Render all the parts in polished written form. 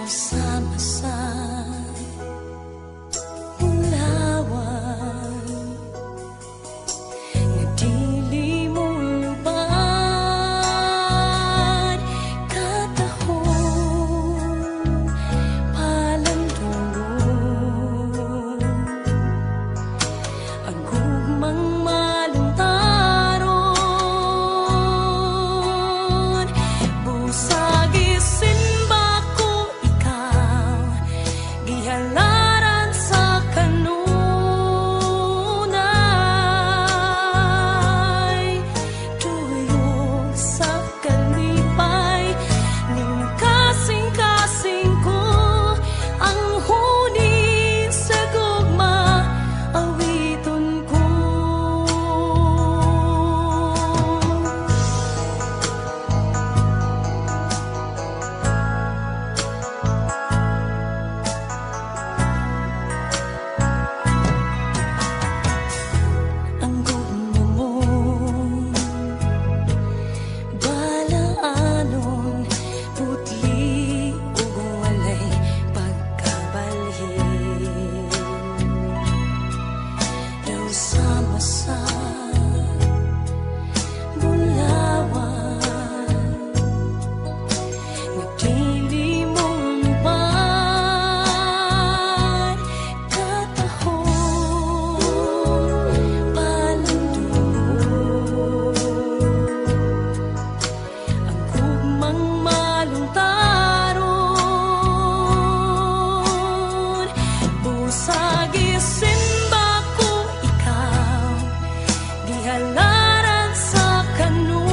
Sama sa ulawan nga dili mo lubad, katahong palandong ang gugmang maluntaron. Busag isinba ko ikaw, gihalaran sa kanunay, tuyong sa kalipay, ning kasing-kasing ko ang huni sa gugma, awiton ko. Ang gugma mo balaanon, putli ug walay pagkabalhin. Daw sama sa bulawan nga dili mo lubad, katahong palandong ang gugmang maluntaron. Busag isinba ko ikaw, gihalaran sa kanunay,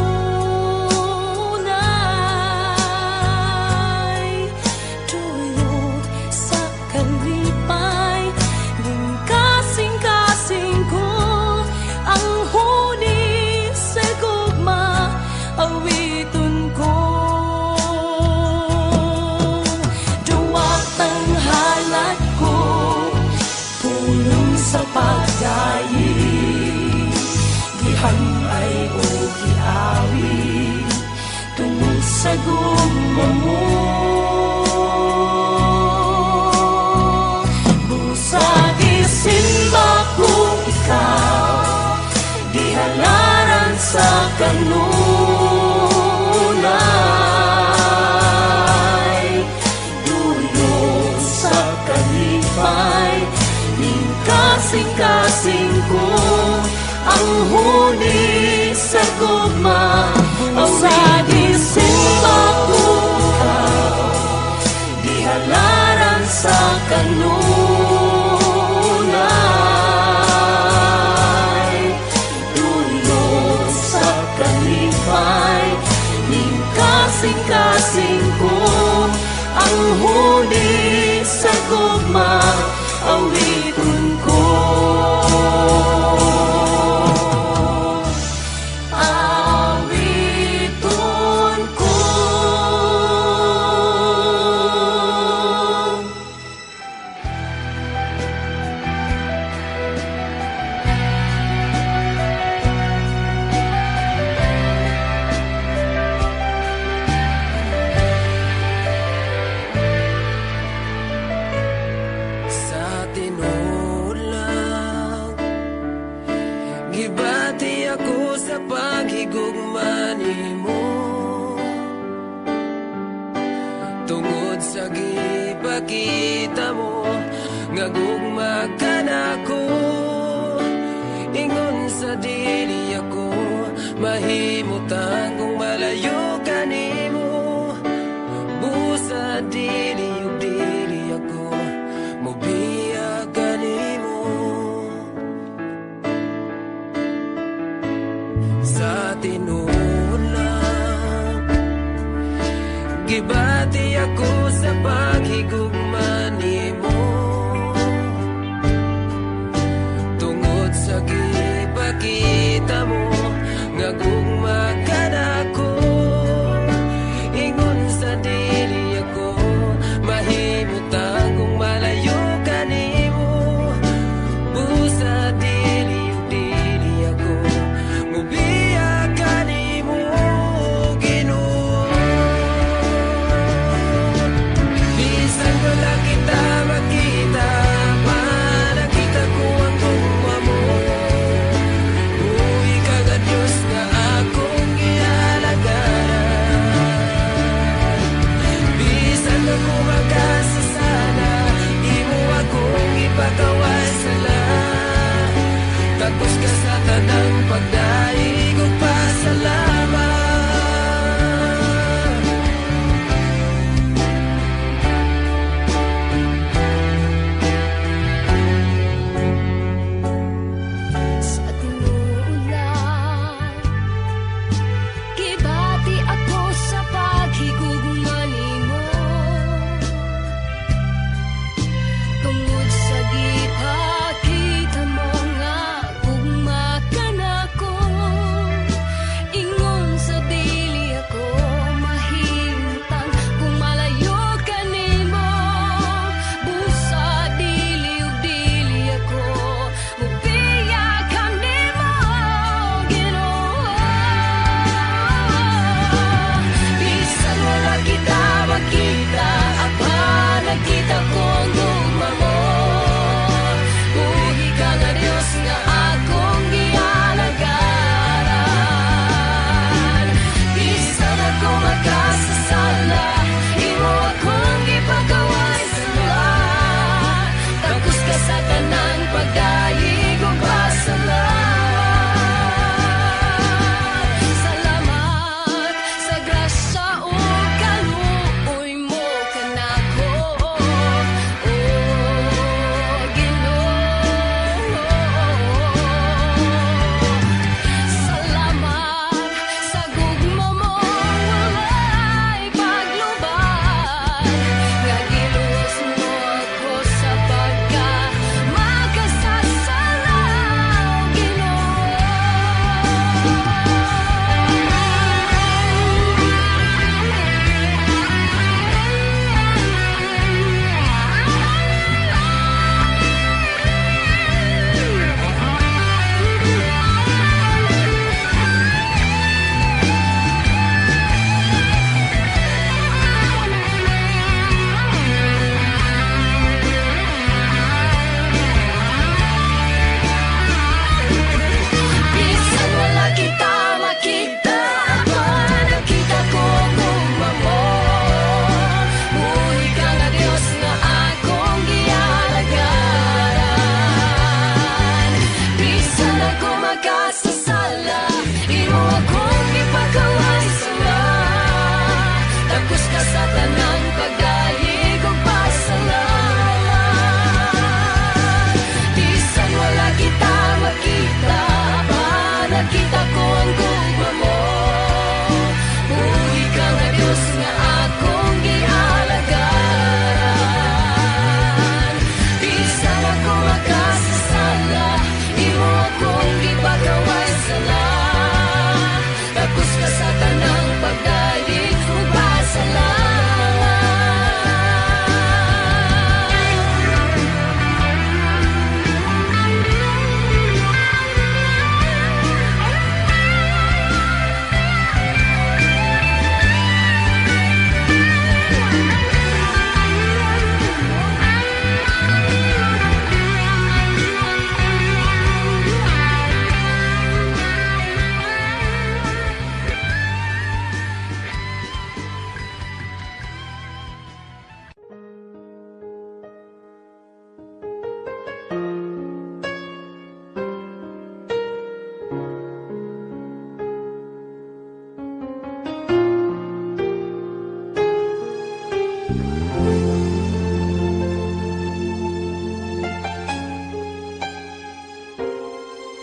tuyok sa kalipay, ning kasing-kasing ko ang huni sa gugma, awiton ko. Duwag tanghalat ko, pulong sa pagdayi, gihanay o giawi, tungod sa gugma mo. Busag isinba ko ikaw, gihalaran sa kanunay, duyong sa kalipay, ning kasing-kasing ko ang huni sa gugma. Busag isinba ko ikaw, gihalaran sa kanunay, duyong sa kalipay, ning kasing-kasing ko ang huni sa gugma, awiton ko. Awiton ko. Sa tinulang gibati ako sa paghigugma nimo, tungod sa gipakita mo nga gugma ka nako. Ingon sa dili ako mahimutang kung malayo ka nimo. Busa dili ug dili ako mobiya ka nimo. Sa tinulang gibati ako sa paghigugma nimo, tungod sa gipakita mo nga gugma ka nako. Ingon sa dili ako mahimutang kung malayo ka nimo. Busa dili ug dili ako mobiya ka nimo, Ginoo.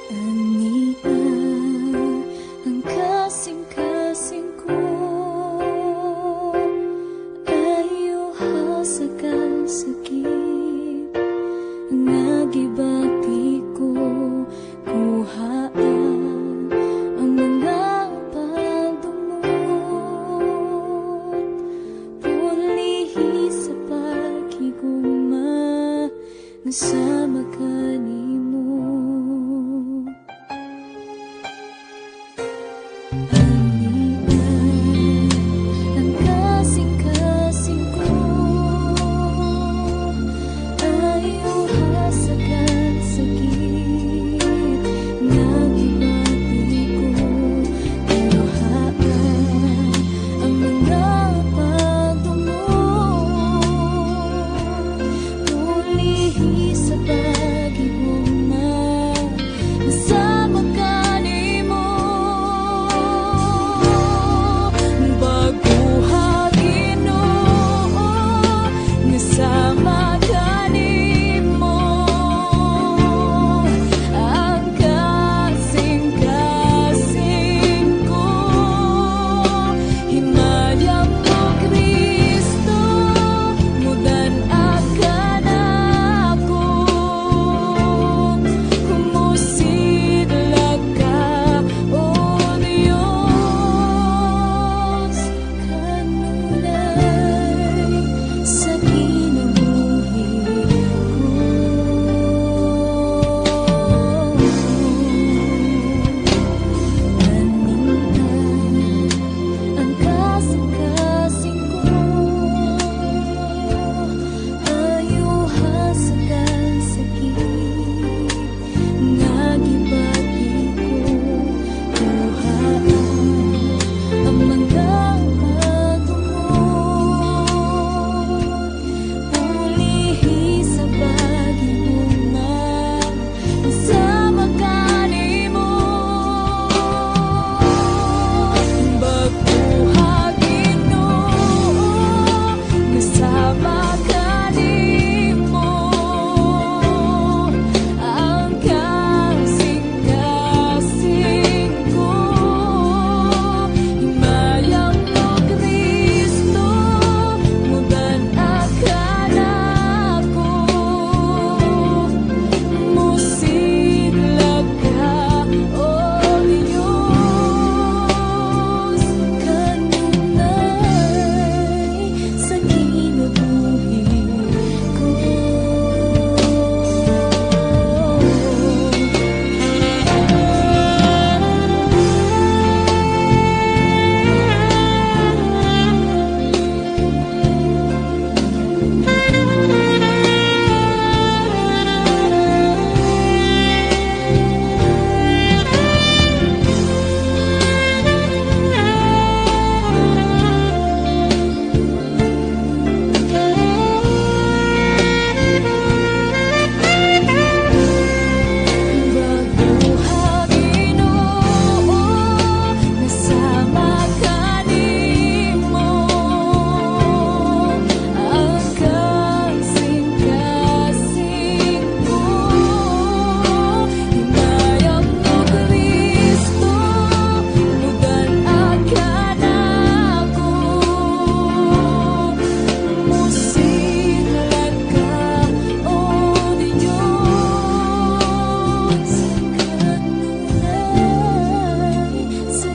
Ania ang kasing-kasing ko, ayaw hasakal sakit, nagibati ko, kuhaan ang mga pagdumot, pulihi sa paghigugma, nasama ka nimo. Ang kasing-kasing ko, ayaw hasakal sakit, nagibati ko, kuhaan ang mga pagdumot, pulihi sa paghigugma, nasama ka nimo. Baguha Ginoo, nasama ka nimo. Ang kasing-kasing ko, himayang mo Kristo, mudan akan ako. Kumusidlag ka, O Diyos, kanunay sa kinabuhi ko. Ang kasing-kasing ko, ayaw hasakal sakit, nagibati ko, kuhaan ang mga pagdumot, pulihi sa paghigugma, nasama ka nimo. Baguha Ginoo, nasama ka nimo. Ang kasing-kasing ko, himayang mo Kristo, mudan akan ako. Musidlag ka, O Diyos, kanunay sa kinabuhi ko. Baguha Ginoo, nasama ka nimo. Ang kasing-kasing ko, himayang mo Kristo, mudan akan ako. Musidlag ka, O Diyos, kanunay sa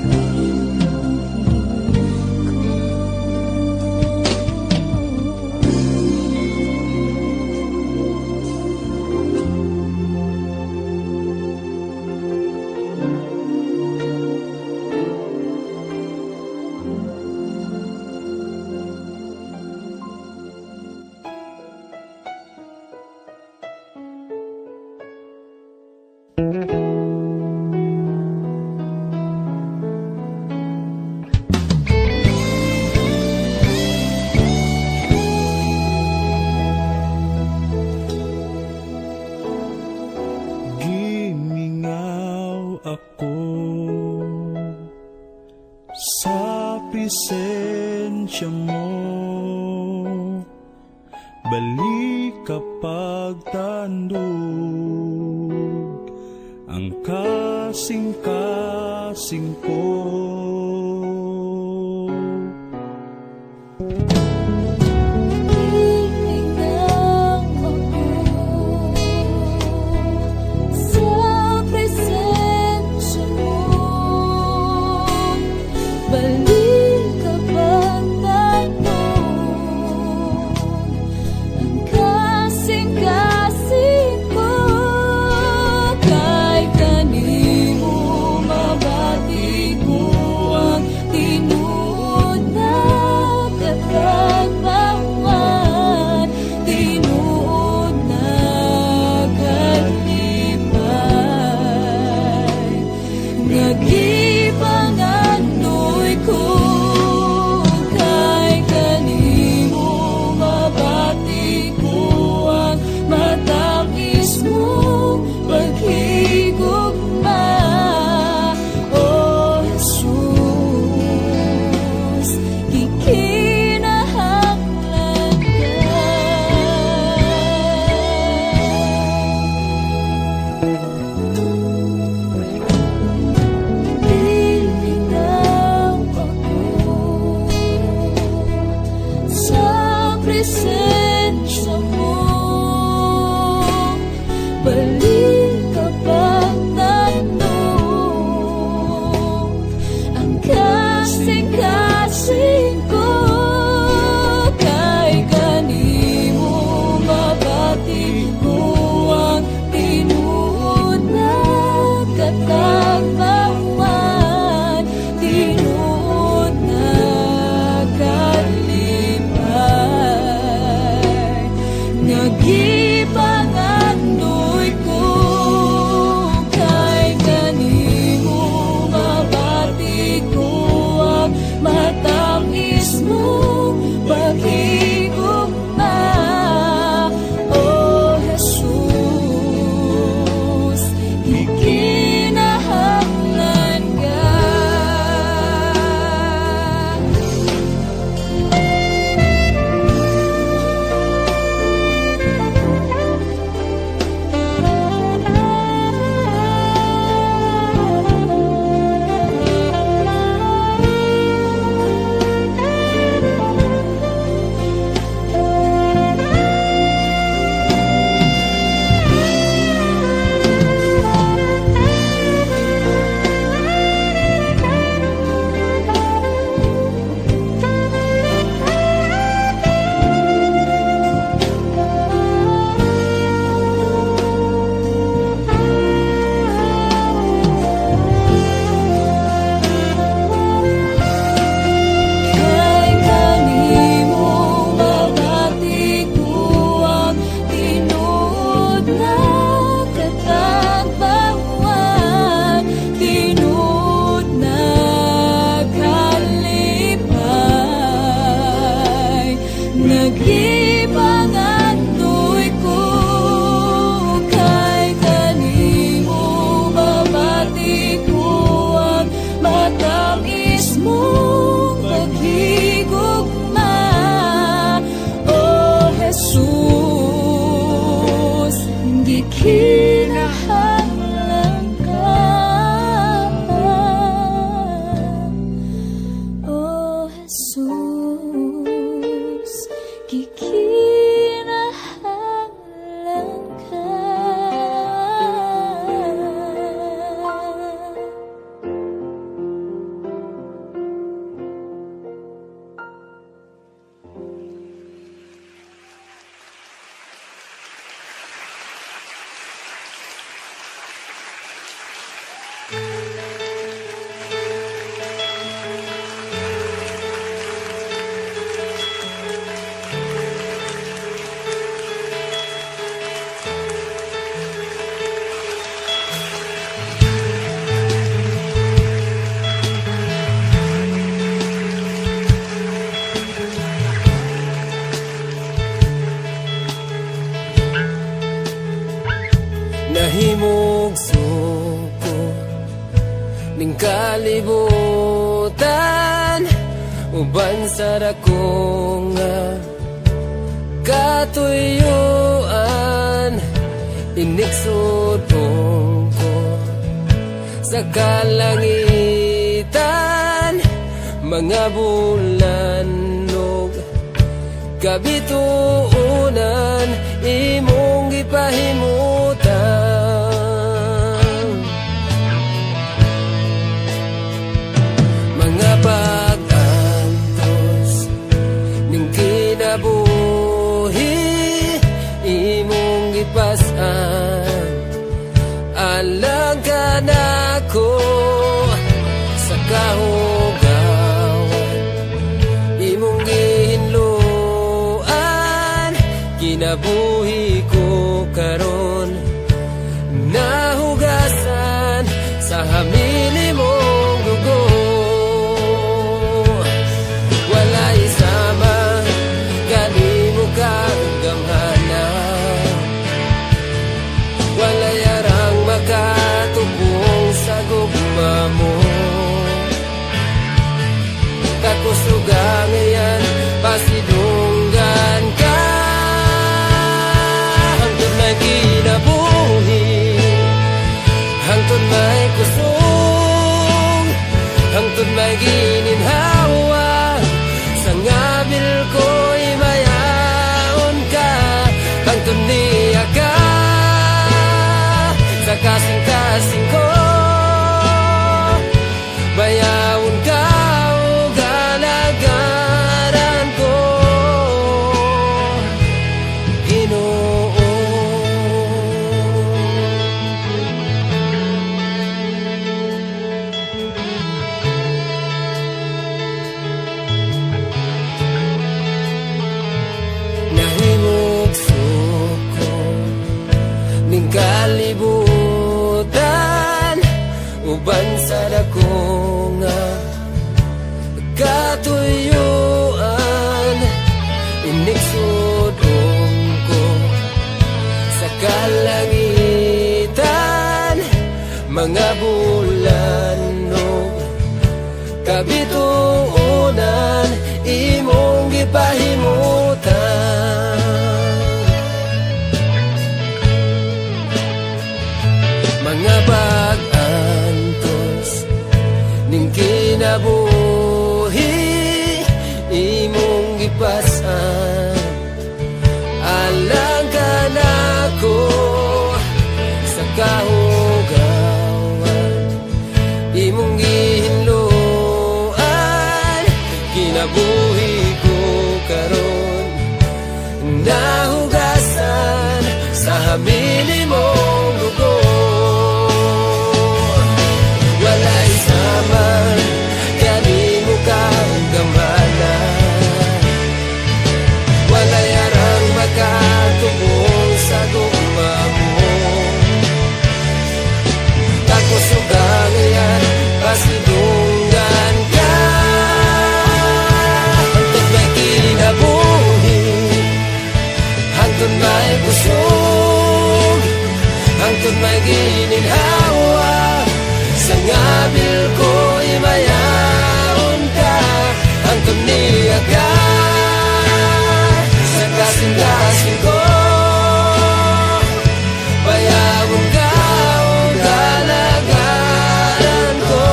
Gimingaw ako sa presensya mo, balik kapag tandog ang kasing-kasing ko. Hihingang ako sa presensya mo. Balik kapag tandog ang kasing-kasing ko. Kay kanimo mabati ko ang tinuod na katagbawan, tinuod na kalipay. Nagibanganoy ko kay kanimo mabati ko ang matamis mong paghigugma. O Jesus, kikinahanglan ka. Lilinaw ako sa presensya mo. Balik kapag tandog ang kasing-kasing ko. Kay kanimo mabati ko ang tinuod na katagbawan, tinuod na kalipay. Nagibanganoy ko kay kanimo mabati ko ang matamis mong paghigugma. O Jesus, kikinahanglan ka. Kay kanimo mabati ko ang tinuod na katagbawan, tinuod na kalipay. Nagibanganoy ko kay kanimo mabati ko ang matamis mong paghigugma. O Jesus, gikinahanglan ka. O Jesus, gikinahanglan ka. Nahimog suko ning kalibutan uban sa dako nga katuyuan, iniksudong ko sa kalangitan, mga bulan kabituunan, imong gipahimutan. Mga pag-antos ning kinabuhi, imong gipasan. Alang ka nako sa kahugawan, imong gihinluan, kinabuhi ko karon, nahugasan sa hamili mong dugo. Walay sama kanimo kagamhana, walay arang makatubong sa gugma mo. Kakusugang iyan, pasidunggan ka, hangtod may kinabuhi, hangtod may kusog, hangtod may gininhawa, sa ngabil ko'y mayaon ka, hangtod niya ka, sa kasing-kasing ko, bayawon ka. Kalibutan, uban sa dako nga katuyuan, iniksudong ko sa kalangitan, mga bulan kabituunan, imong gipahimutan. Mga pag-antos ning kinabuhi, imong gipasan. Alang ka nako sa kahugawan, imong gihinluan, kinabuhi ko karon, nahugasan sa hamili mong dugo. Walay saman kanimo kagamhana, walay arang makatubong sa gugma mo. Kakusugang iyan, pasidunggan ka, hangtod may kinabuhi, hangtod may kusog, hangtod may gininhawa, sa ngabil ko'y mayaon ka, hangtod niya ka, sa kasing-kasing ko, bayawon ka o kalagaran ko.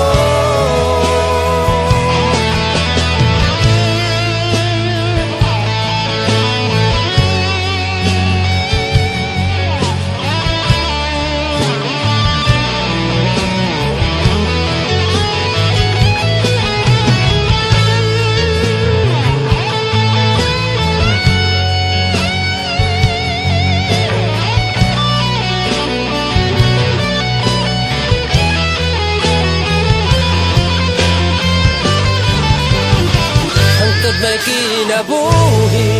Hangtod may kinabuhi,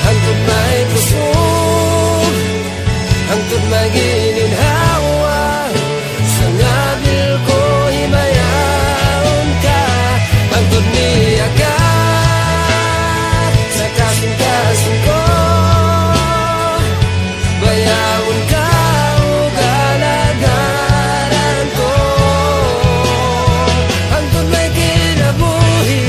hangtod may kusog, hangtod may gininhawa, sa ngabil ko'y mayaon ka, hangtod niya ka, sa kasing-kasing ko, bayawon ka o kalagaran ko. Hangtod may kinabuhi,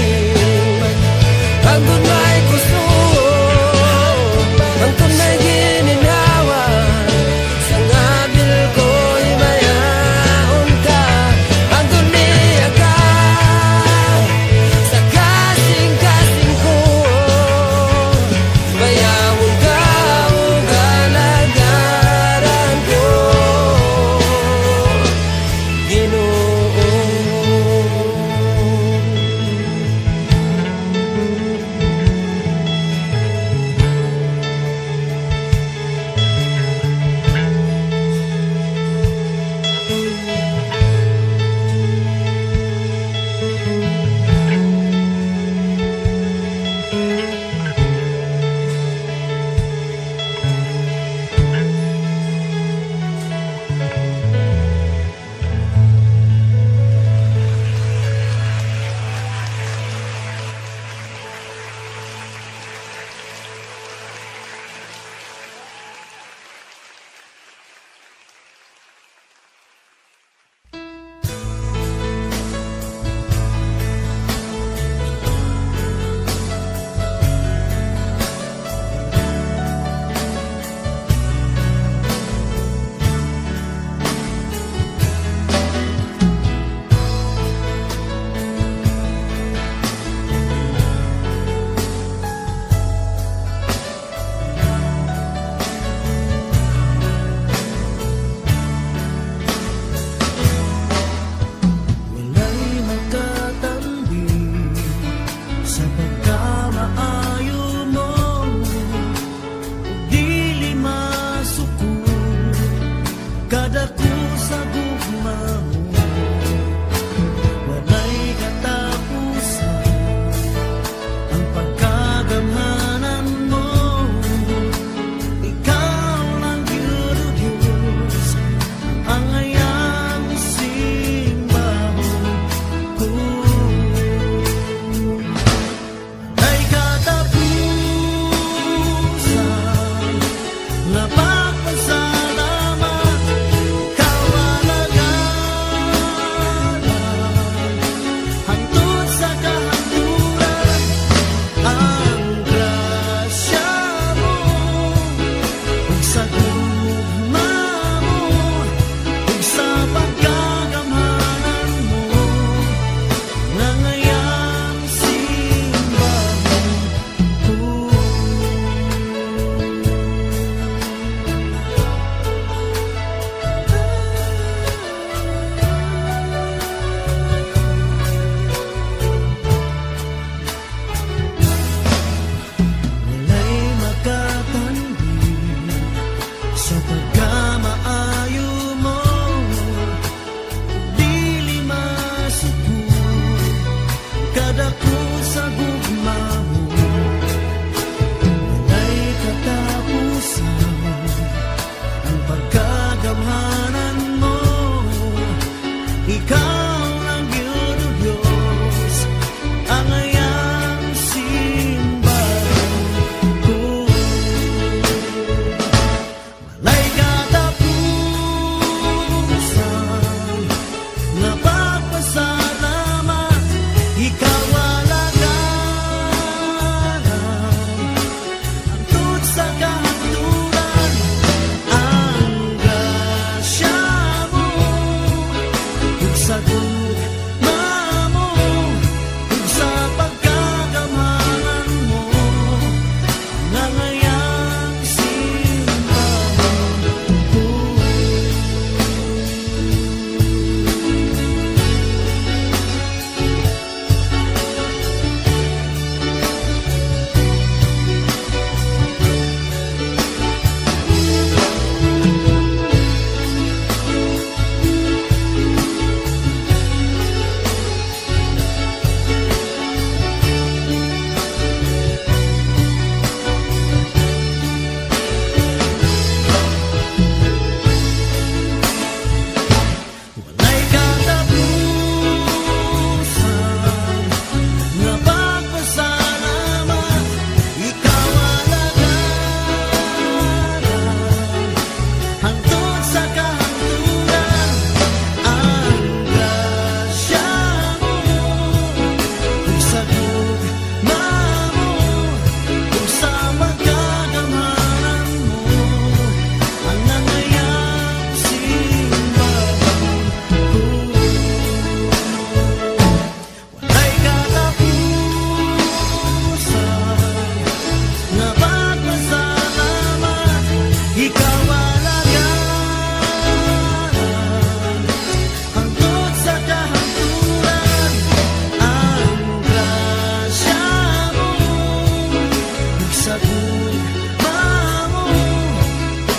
ako'y maong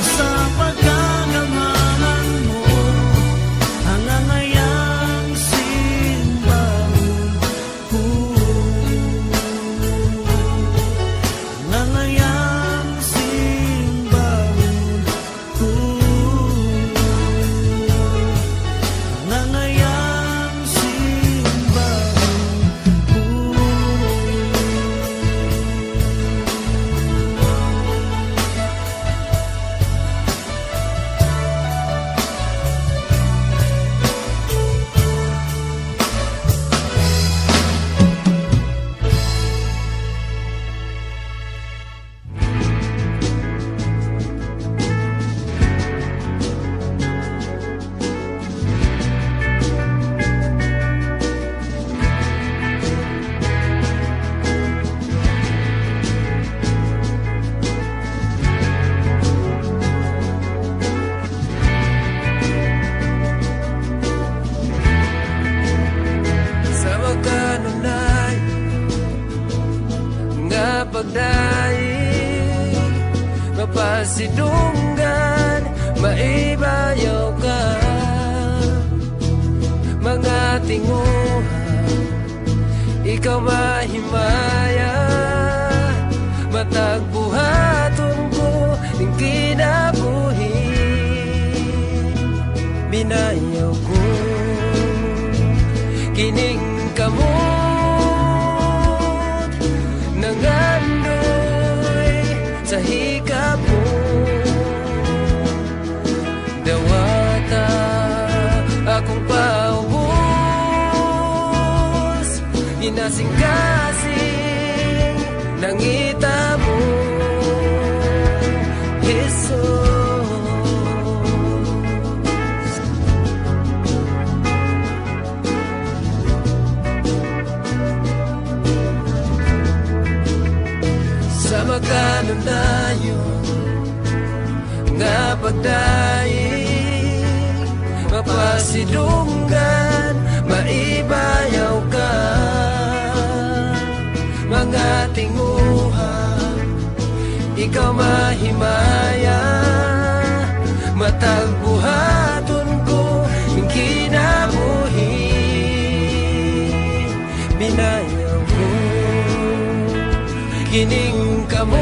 sa pagkakamahan mo. Hangangayang simbahon ko, hangangayang simbahon ko, hangangayang simbahon ko. Sa magkanunay nga pagdaig, mapasidunggan, maibayaw ka. Mga tinguhan, ikaw mahimaya, matagbuhaton ko ng kinabuhi. Binayaw ko kining kamot nangandoy sa hikap mo. Dawata akong paubos, ginasing-kasing nangita mo, Jesus. Sa magkanundayon nga pagdaig, mapasidunggan, maibayaw ka. Mga tinguhan, ikaw mahimaya, matagbuhaton ko ng kinabuhi. Binayaw ko kining kamot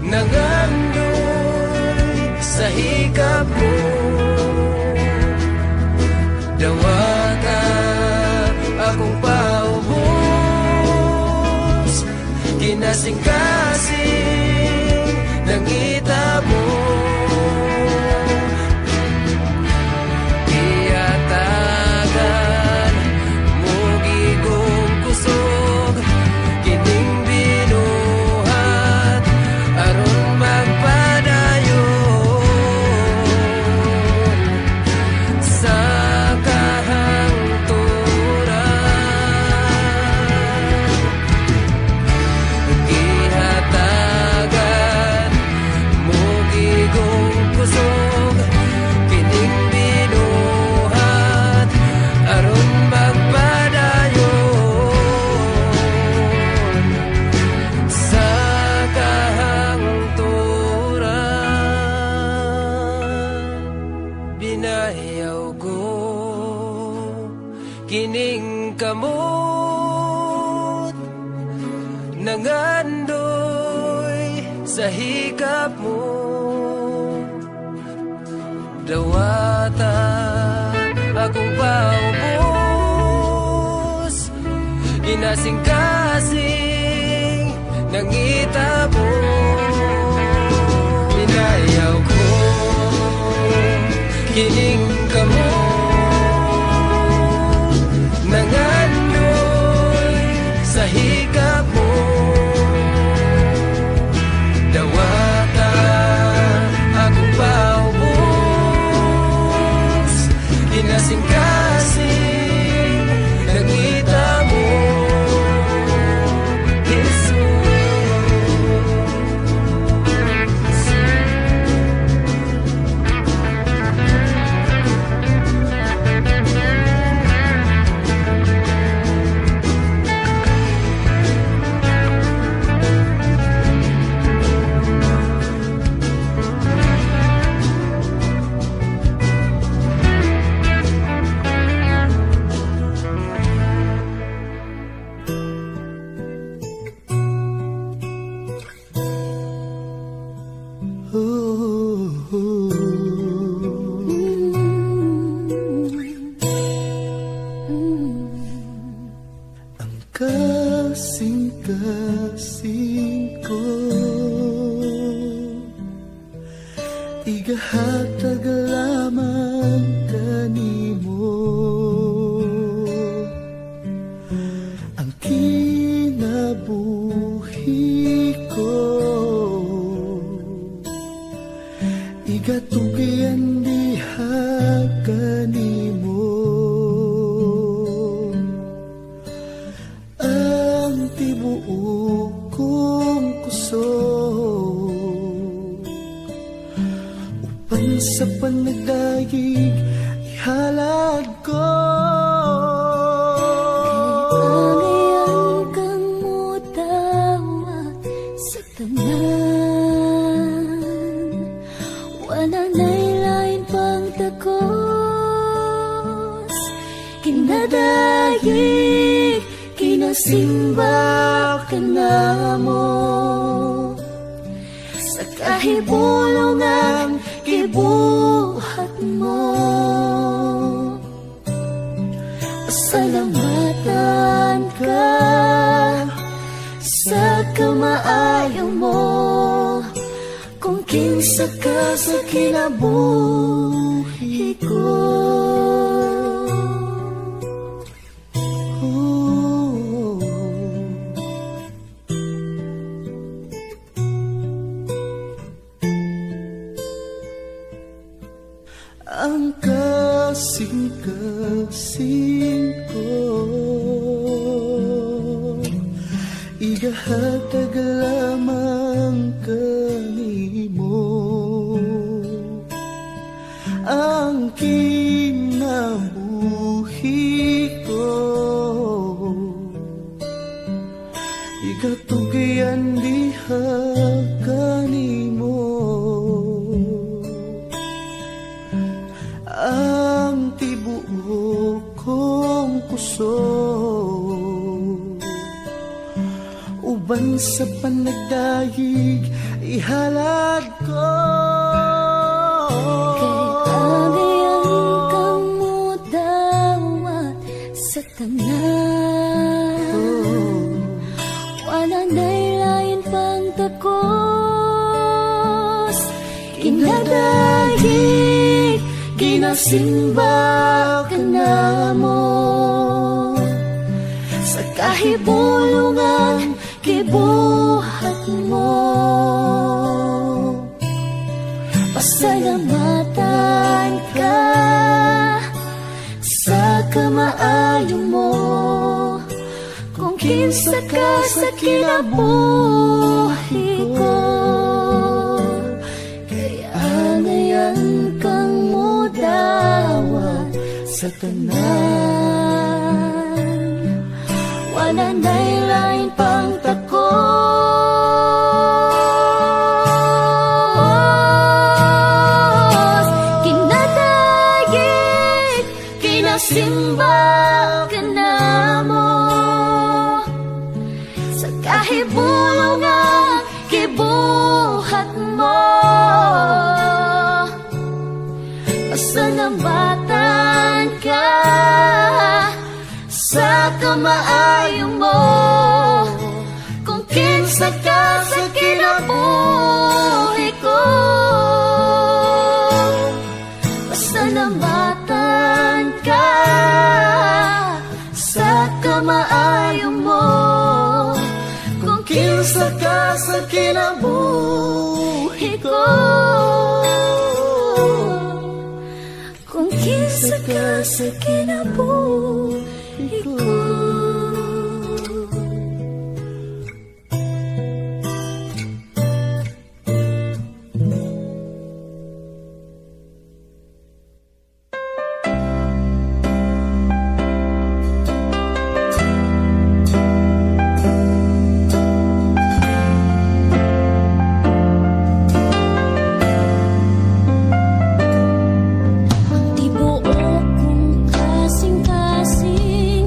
nangandoy sa hikap mo. Dawata akong paubos, ginasing-kasing nangita mo. Iyatagan mo gigong kusog, kining binuhat aron magpadayon sa kahangturan. Gihatagan mo gigong kusog, kining binuhat aron magpadayon sa kahangturan. Binayaw ko kining kamot nangandoy sa hikap mo. Dawata akong paubos, ginasing-kasing nangita mo. Binayaw ko kining kamot nangandoy sa hikap mo. Dawata akong paubos, ginasing-kasing nangita mo, Jesus. kasing ko, igahatag lamang kanimo ang kinabuhi ko, igatugyan diha kanimo ang tibuok kong kusog, upan sa panagdayig ihalad ko. Pagayan kang mutawag sa tanan, wala na'y lain pang takos, kinadayig, kinasimba ka na mo, sa kahibulungan gibuhat mo. Pasalamatan ka sa kamaayo mo, kung kinsa ka sa kinabuhi ko. Ang kasing-kasing ko, igahatag lamang kanimo ang kinabuhi ko, igatugyan diha kanimo ang tibuok kong kusog, uban sa panagdayig ihalad ko. Kagayan kang mutawat sa tanan, wala na'y lain pang takos, kinadayig, kinasimba ka na mo, sa kahibulungan gibuhat mo. Pasalamatan ka sa kamaayo mo, kung kinsa ka sa kinabuhi ko. Kaya ngayon kang mudawat sa tanan, wala na'y lain pang takos, kinadayig, kinasimba ka na mo, sa kahibulungan gibuhat mo. Pasalamatan ka sa kamaayo mo, kung kinsa ka sa kinabuhi ko. Pasalamatan ka sa kamaayo mo, kung kinsa ka sa kinabuhi ko. Kung kinsa ka sa kinabuhi ko. Tibuok kong kasing-kasing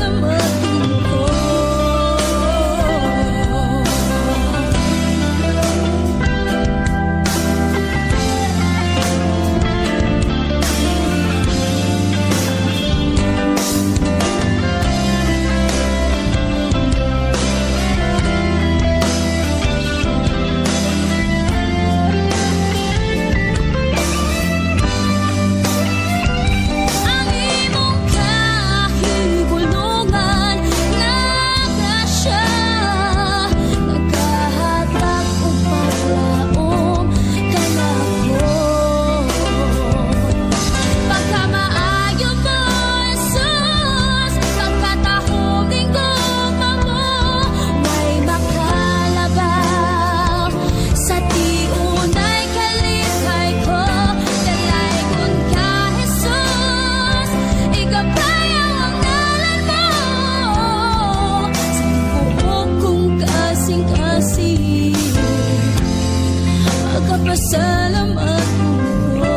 pasalamatan ko. Ang imong kahigulungan nagasya, nagkahatag og paglaom kanako. Pagkamaayo mo, Jesus, pagkatahom ning gugma mo, may makalabaw sa tiunay kalipay ko. Dalaygon ka, Jesus, ikabayaw ang ngalan mo, sa buong kong kasing-kasing, magkapasalamatan ko.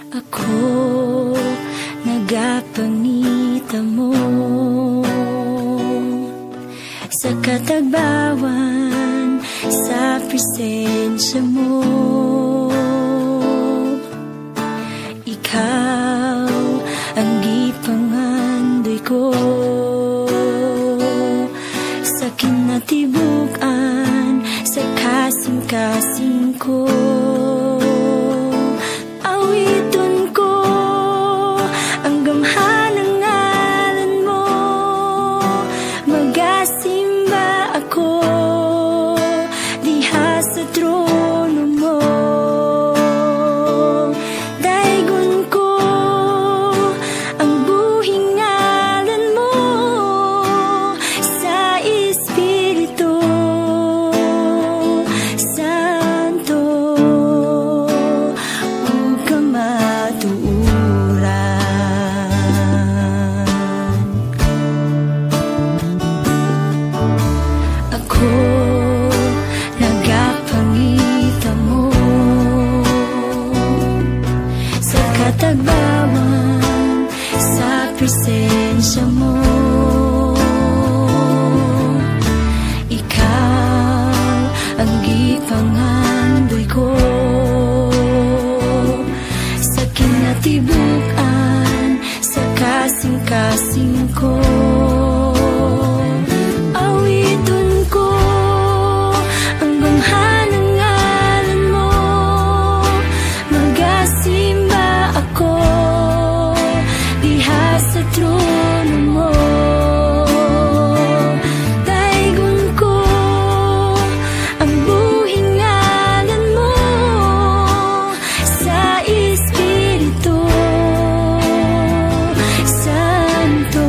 Ako nagapangita mo sa katagbawan, sa presensya mo. Ikaw ang gipangandoy ko sa kinatibukan, sa kasing-kasing ko. Awiton ko ang gamhanang ngalan mo, magasimba ako diha sa trono mo. Daygon ko ang buhing ngalan mo, sa Espiritu Santo, ug ka matuuran. Ako nagapangita mo sa katagbawan, sa presensya mo. Ikaw ang gipangandoy ko sa kinatibukan, sa kasing-kasing ko. Awiton ko ang gamhanang ngalan mo, magasimba ako diha sa trono mo. Daygon ko ang buhing ngalan mo, sa Espiritu Santo.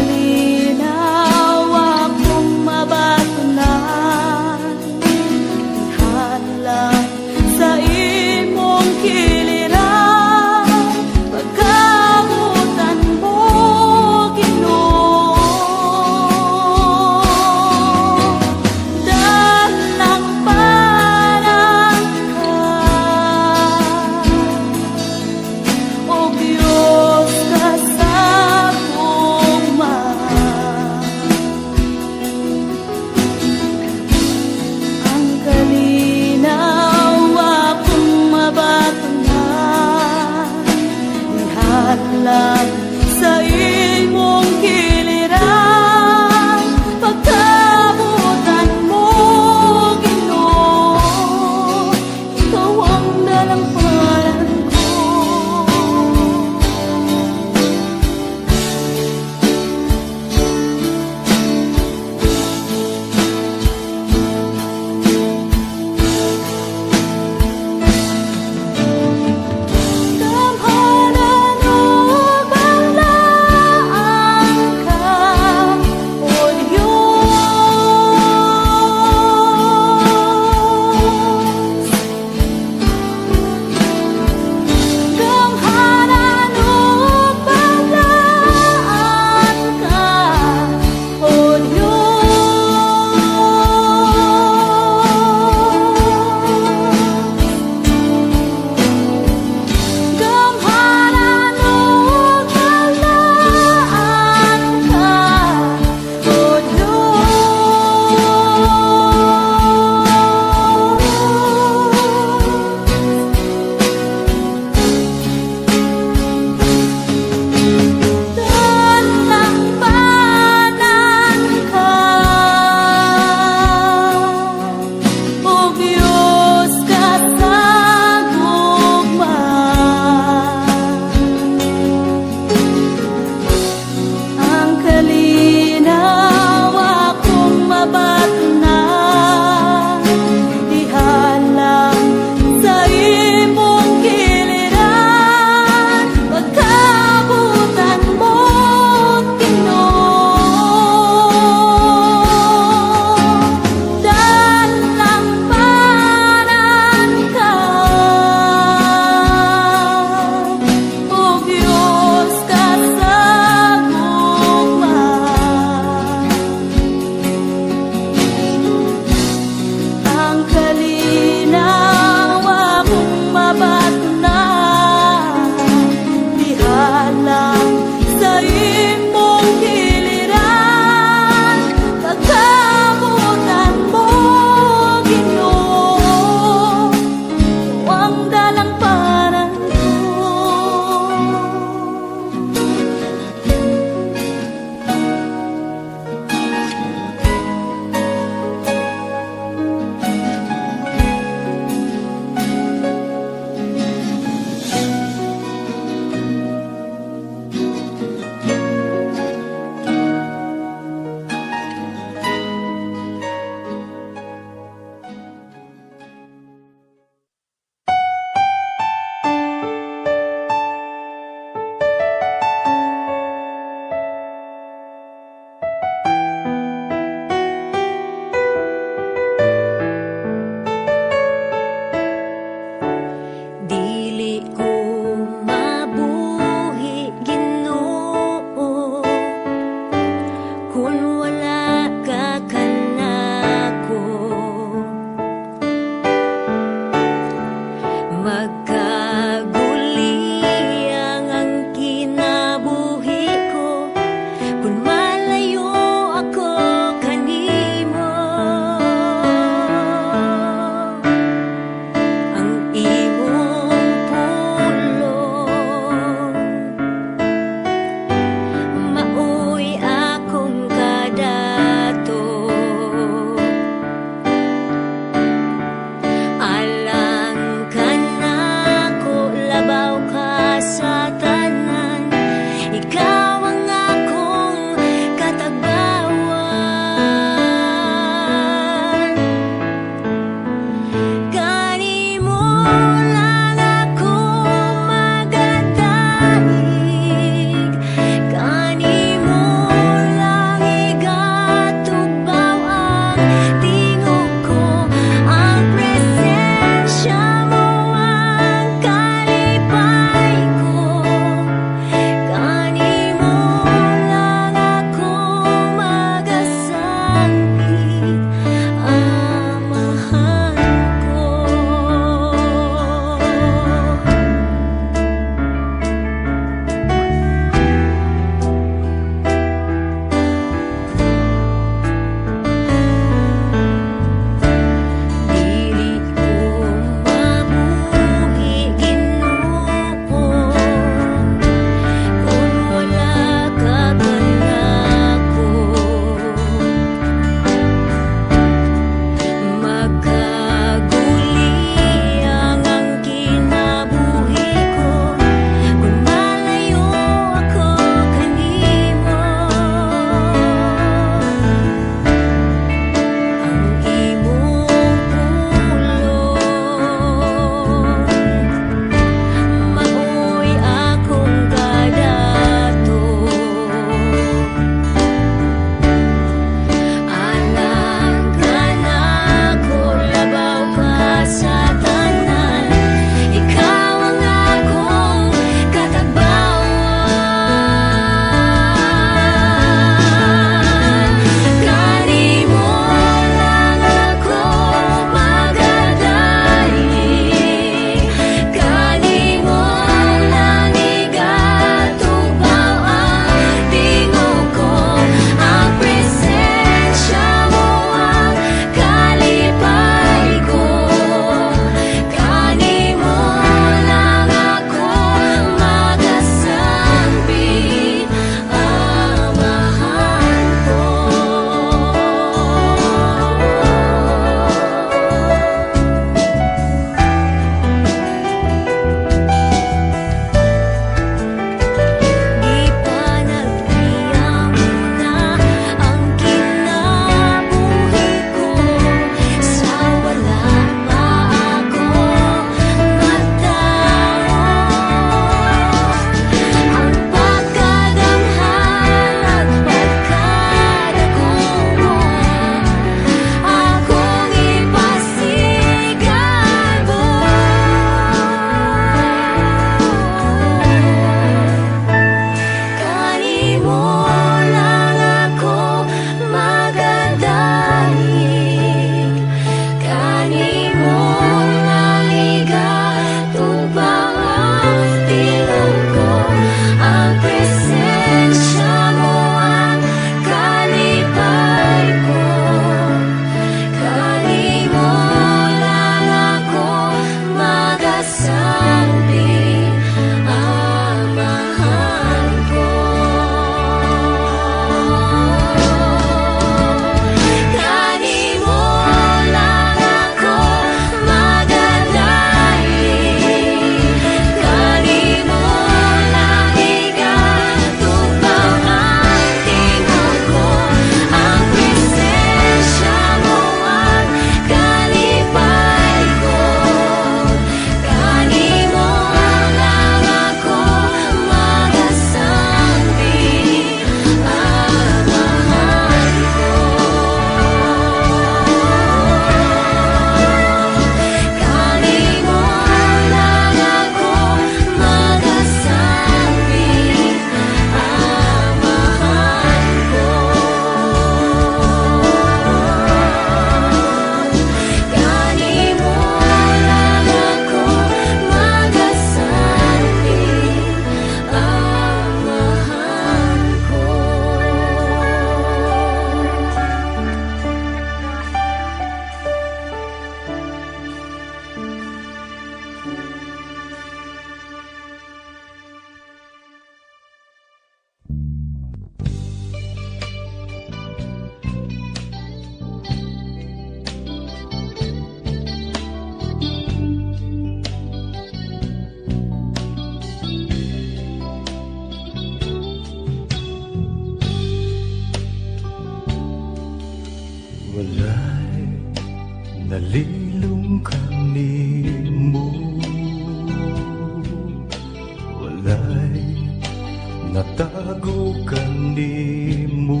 natago kanimo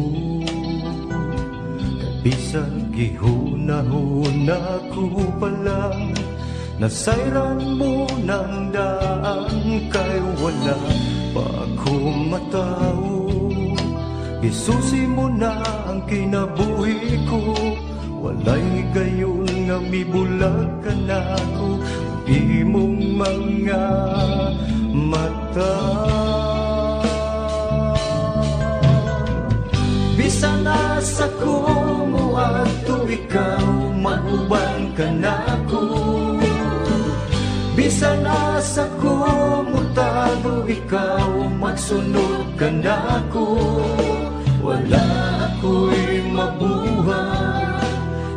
Bisan gihunahuna ko palang nasayran mo ng daan kay wala pa ako matao Isusi mo na ang kinabuhi ko walay gayon nga mibulag ka na ko imong mga mata Bisan nasa kumuha to ikaw maguban ka na ko Bisan nasa kumutago ikaw magsunod ka na ko Wala ako'y mabuhay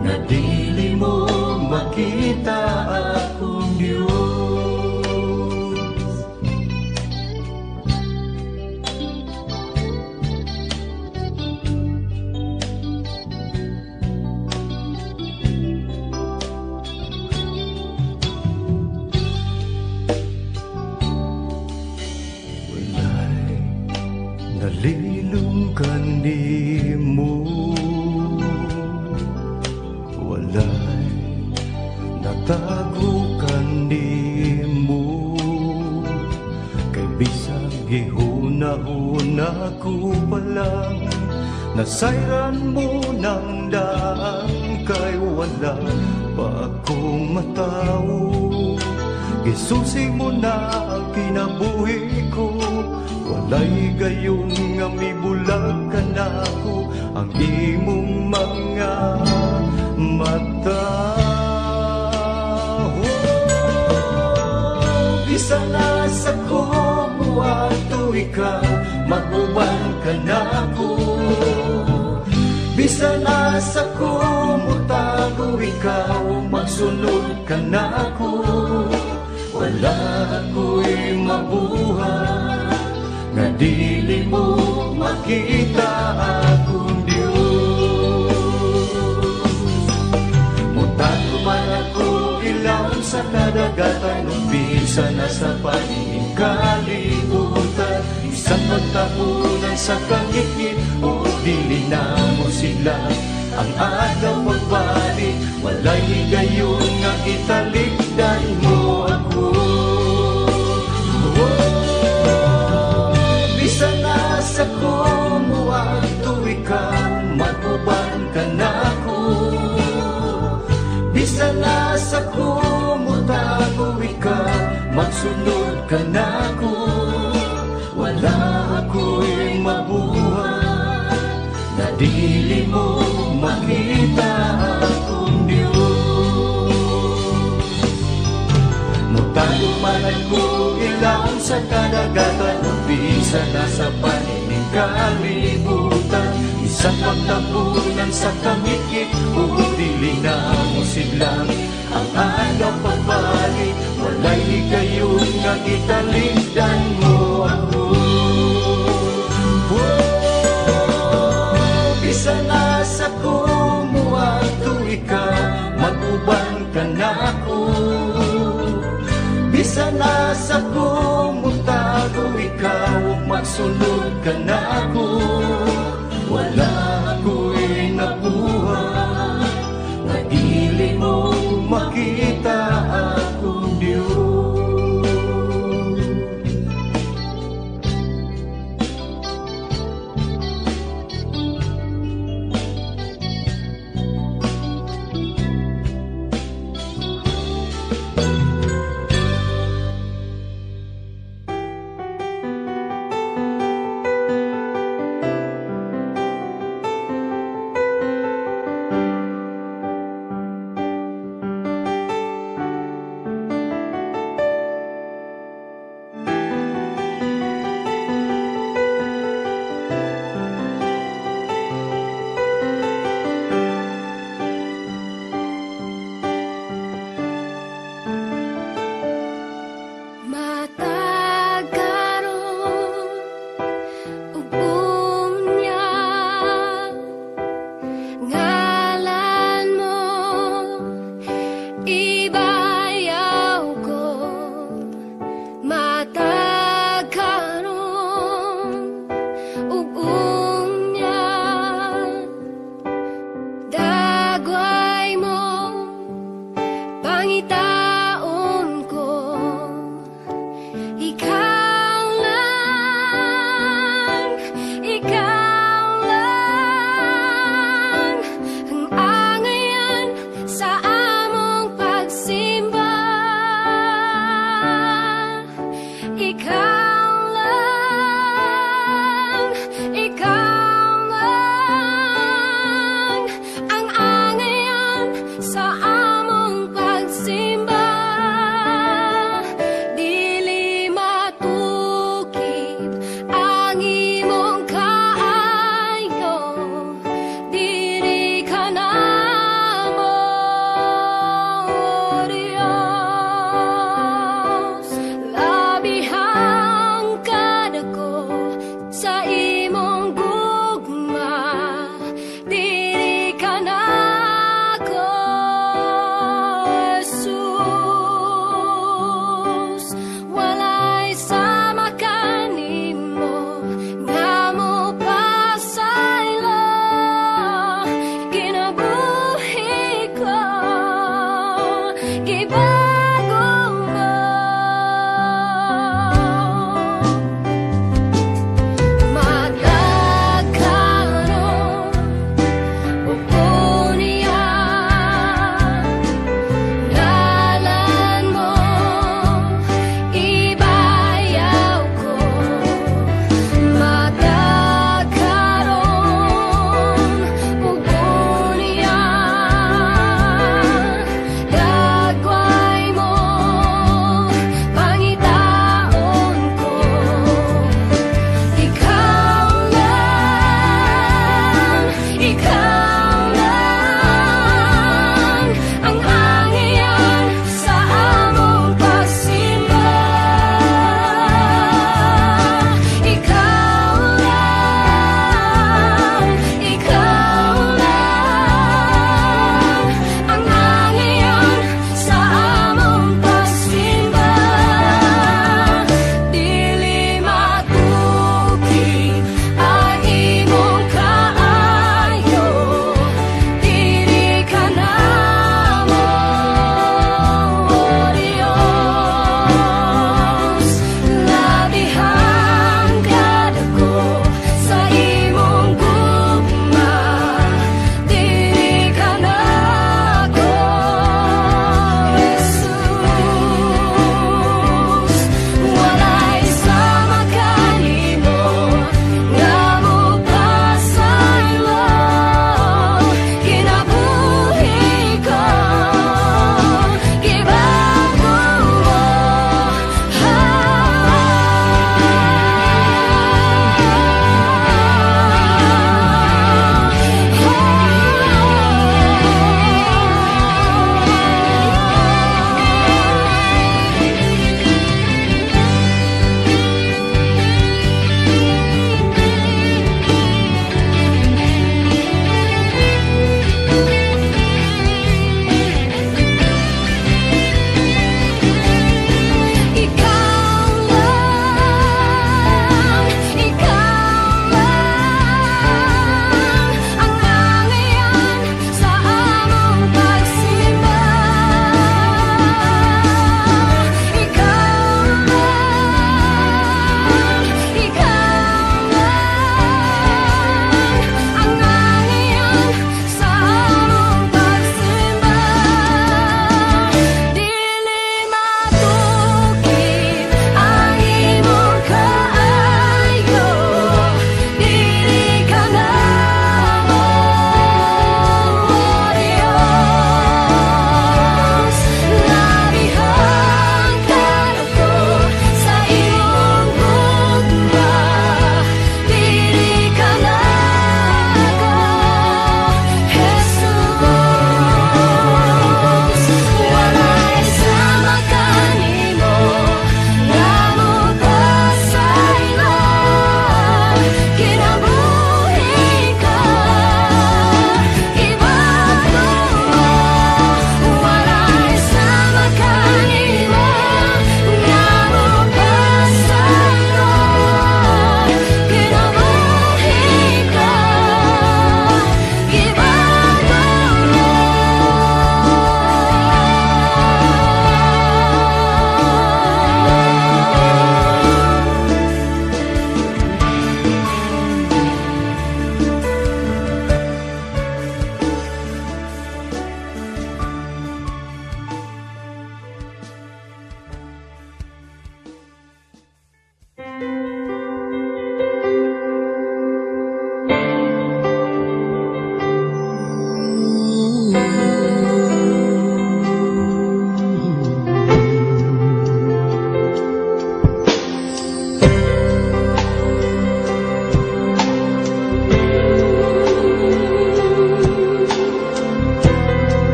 na dili mo makita akong Diyos Nalilong kanimo walay natago kanimo kay bisag gihuna-huna ko palang nasayran mo ng daan kay wala pa akong matao Isusi mo na ang kinabuhi ko Walay gayon nga mibulag ka na ko Ang imong mga mata Bisan nasa kumuha to ikaw Maguban ka na ko Bisan nasa kumutago ikaw Magsunod ka na ko Wala ako'y mabuhay nga dili mo makita akong Diyos Mutago man ako ilaw sa kadagatan Umpisa na sa paningin kalibutan Isang pagtapunan sa kangikit O dili na mo sila Ang agaw magbalik Walay gayon nga italikdan mo ako Bisan nasa kumuha to ikaw Maguban ka na ko Bisan nasa kumutago ikaw Magsunod ka na ko Wala ako'y mabuhay Na dili mo makita akong Diyos Mutago man ako ilaw sa kadagatan Umpisa na sa panining kalibutan Isang pagtapunan sa kamikit O dili na mo silang Ang agaw pagbalik Walay gayon nga italikdan mo ako Bisan nasa kumuha to ikaw Maguban ka na ko Bisan nasa kumutago ikaw Magsunod ka na ko Wala ako'y nabuhay Na dili mo makita akong Diyos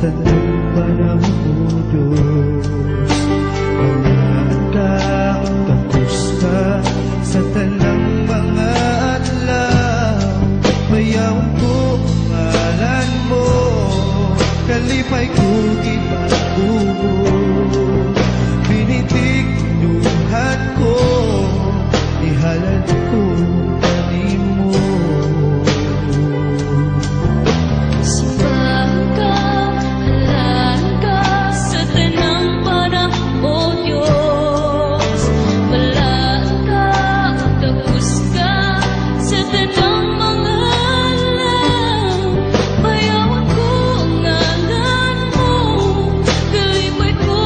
tanang panahon mo, Diyos. Pangaan ka, tapos ka sa tanang mga adlaw. Bayaw ko ngalan mo, kalipay ko ibago. Binitig duhat ko, ihalad ko kanimo. Simbahan ka, halalan ka sa tanang panahon, O Diyos. Balaan ka, tapos ka sa tanang mga alam. Bayawan ko ang ngalan mo, kalipay ko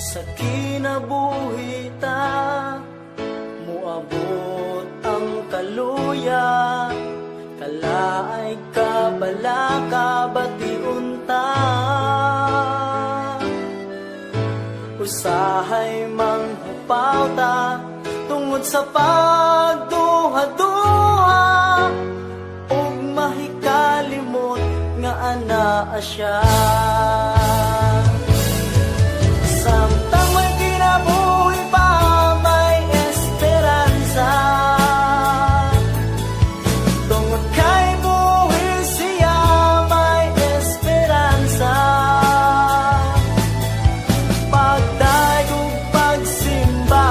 sa kinabuhi ta, muabot ang kaluya, kalaay ka bala ka batiun ta. Usahay manghupaw ta tungod sa pagduha-duha, ug mahikalimot nga anaa siya. Samtang may kinabuhi pa, may esperansa, tungod kay buhi siya, may esperansa. Pagdayog pagsimba,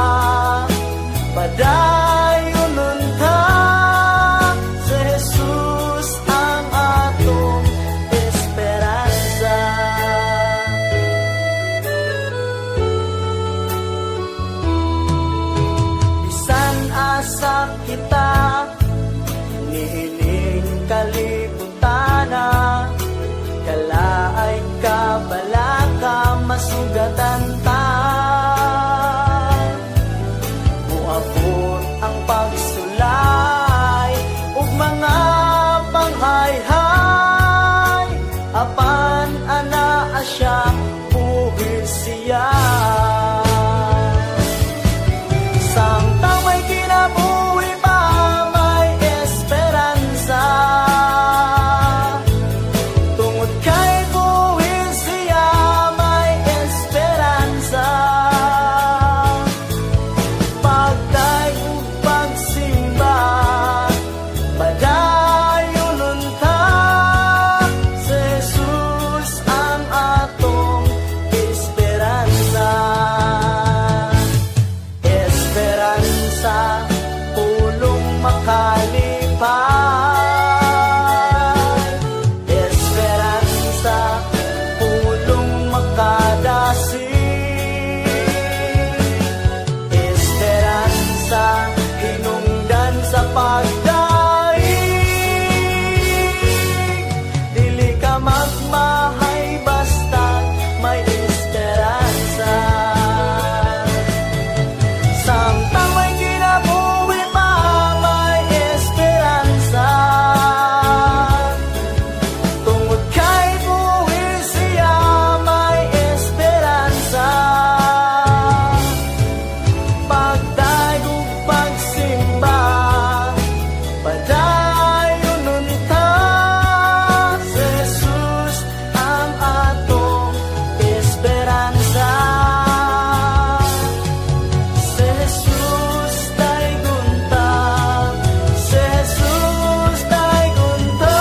padayon unta, sa Jesus ang atong esperanza. Bisan asa kita, nihiling kalibutana, kalaay ka bala ka masugatan ta. Muabot ang pagsulay ug mga panghayhay, apan anaa siya, buhi siya. Samtang may kinabuhi pa, may esperansa, tungod kay buhi siya, may esperansa. Pagdayog pagsimba, padayon unta, sa Jesus ang atong esperanza. Esperanza, pulong makalipay. Esperanza, pulong makadasig. Esperanza, hinungdan sa pagdaig. Dili ka magmahay basta may esperanza. Samtang may kinabuhi pa, may esperanza, tungod kay buhi siya, may esperanza. Pagdayog pagsimba, padayon unta, sa Jesus ang atong esperanza. Sa Jesus daygunta, sa Jesus daygunta,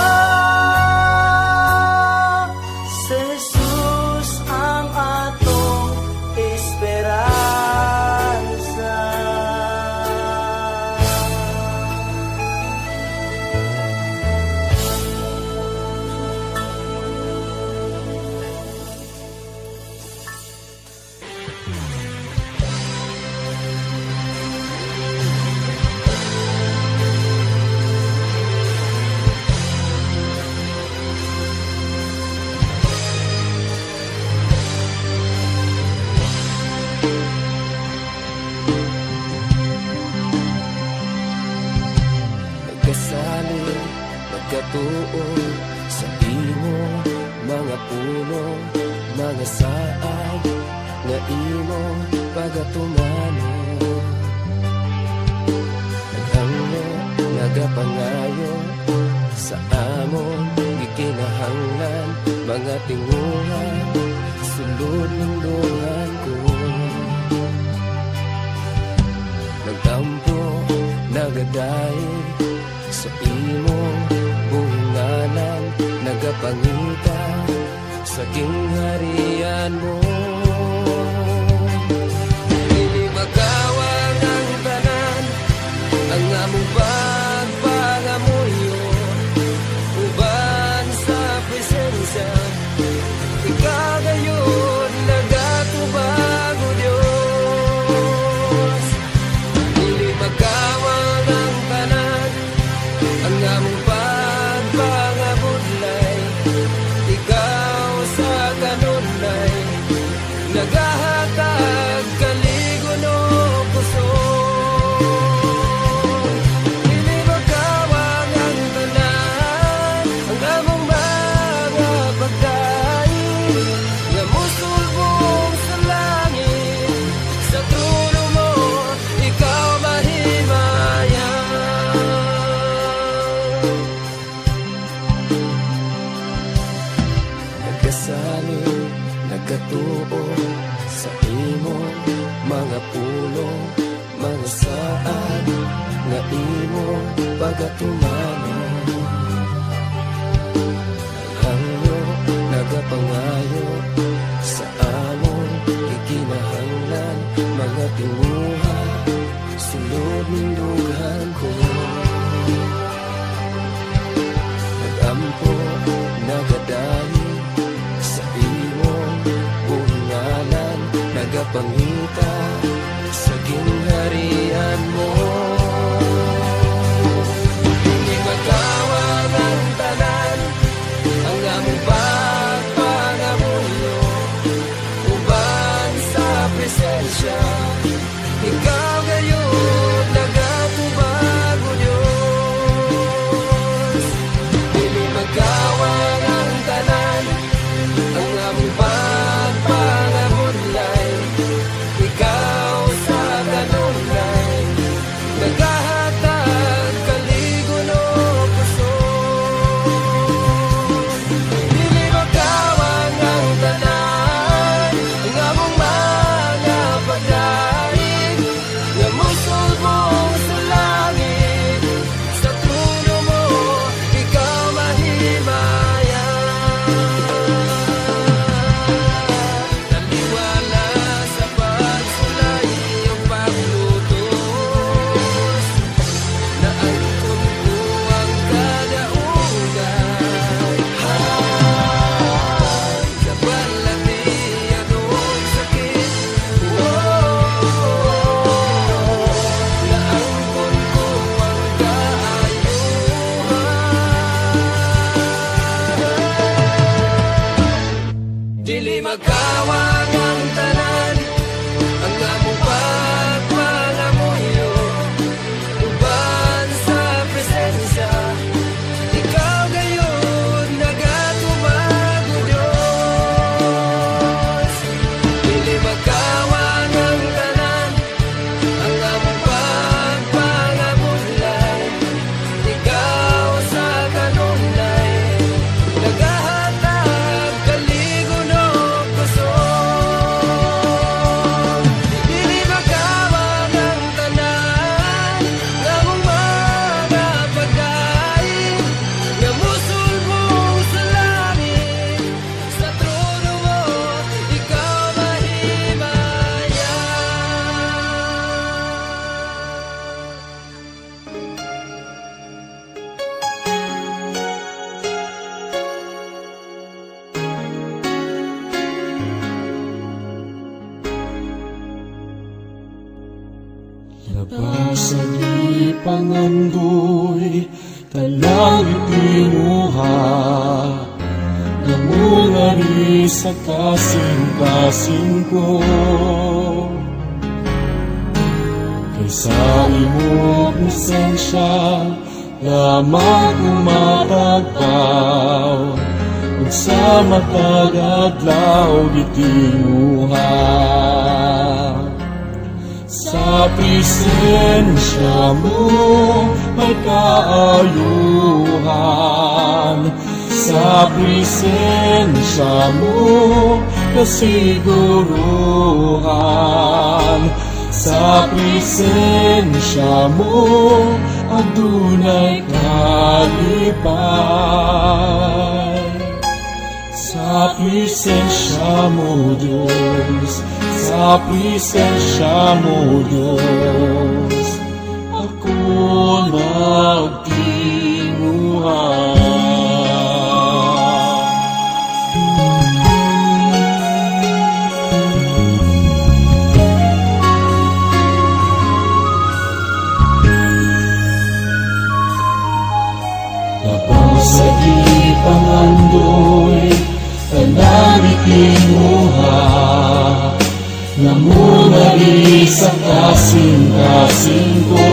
sa Jesus ang atong esperanza. Nagkasalig, nagkatuon sa imo, mga puno, mga saad, nga imo pagatumano. Naghanglo, nagapangayo, sa amon gikinahanglan, mga tinguhan, sulod ng duhan ko. Nagtampo, nagadaig, sa imo bungalan, nagapangita sa kingharian mo. Dili magawang ang tanan, ang among pagpangamuyo, uban sa presensya, ikaw gayon nagatubag o Diyos. Dili magawang ang tanan, ang among pagpangabudlay, ikaw sa kanunay, pulong mga saan nga imo pagatumano. Hangyo nagapangayo sa among ikinahanglan, mga tinguha sulod ng dughan ko. Nagampo nagadahi sa imong bungalan, nagapangita sa gingharian mo. Hindi magawang ang tanan, ang among pagpangamuyo, uban sa presensya. Ikaw gayon nagatubag o Diyos. Hindi magawang ang tanan, ang among pagpangamulay. Ikaw sa kanunay naghahatag kaligon o puso. Dili magawang ang tanan, ang among mga pagdaig, nga musulbong sa langit. Sa trono mo ikaw mahimayan. Taliwala sa pagsulay o paglutos, na angkon ko ang kadaugan. Kabalati anong sakit, na angkon ko ang kaayuhan. Dili magawang ang tanan, ang among pagpangamuyo, uban sa presensya. Ikaw gayon nagatubag o Diyos. Dili magawang ang tanan, ang among pagpangamulay. Ikaw sa kanunay naghahatag kaligon o puso. Dili magawang ang tanan, nga among mga pagdaig, nga musulbong sa langit. Sa trono mo ikaw mahimayan. Labas sa ipangandoy, talangit tinuha, namungari sa kasing-kasing ko. Kaysa imo presensya, lamang umatagpaw, ug sa matag-adlaw gitinuha. Sa presensya mo may kaayuhan, sa presensya mo kasiguruhan, sa presensya mo adunay kalipay. Sa presensya mo Diyos, sa presensya mo Diyos, ako nagtinguhan. Labas sa ipangandoy, talangit tinuha, namungari sa kasing-kasing ko.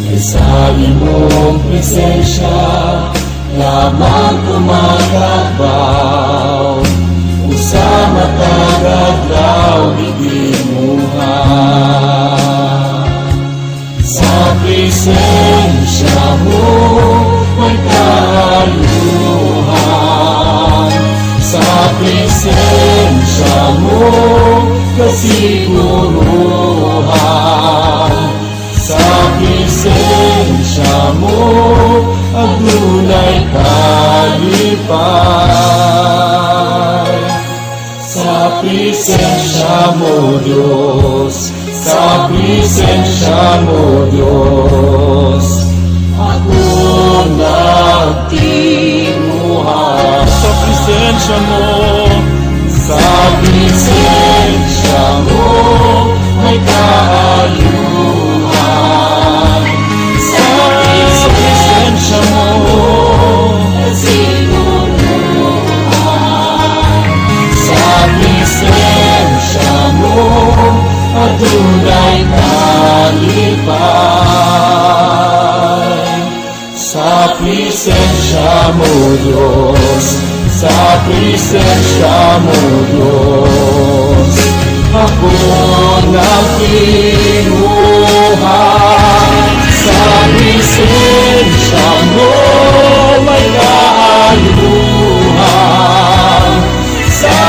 Kaysa imong presensya, lamang kumakagbaw, ug sa matag-adlaw gigimuha. Sa presensya mo may kaayuhan, sa presensya mo kasiguruhan. Sa presensya mo adunay kalipay. Sa presensya mo Diyos, sa presensya mo Diyos, ako nagtimuhan. Sa presensya mo, sa presensya mo may kaayuhan. Sa presensya mo kasiguruhan. Sa presensya mo adunay kalipay. Sa presensya mo Diyos, sa presensya mo Diyos, ako nagtimuhan. Sa presensya mo may kaayuhan. Sa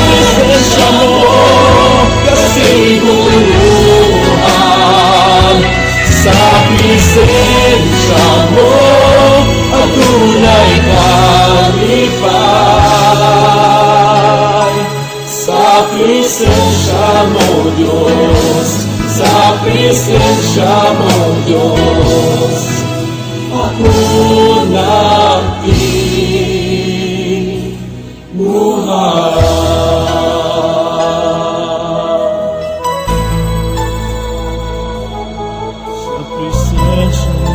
presensya mo kasiguruhan. Sa presensya mo adunay kalipay. Sa presensya mo Diyos, sa presensya mo Diyos, ako nagtimuhan. Sa presensya mo.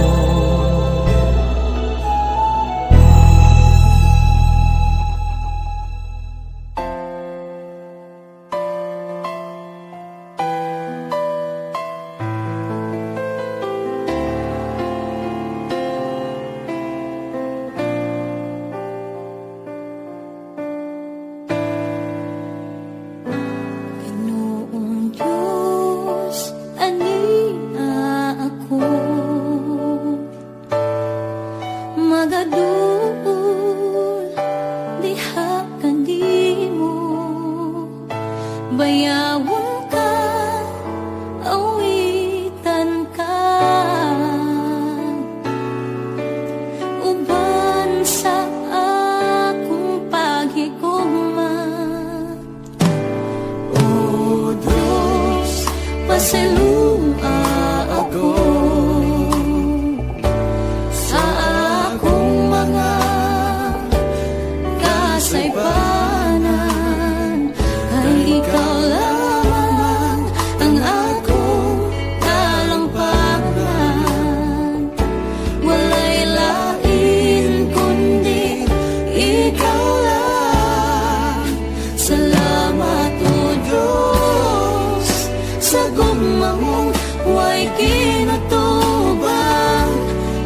Ginoong Diyos, ania ako magadul diha kanimo, bayawon ka, awitan ka, uban sa akong paghigugma. O Diyos, pasalua ako sa akong mga kasaypanan, kay ikaw lamang ang akong talampagan. Walay lain kundi ikaw lang. Salamat o Diyos, sa gugma mong way kinatubang.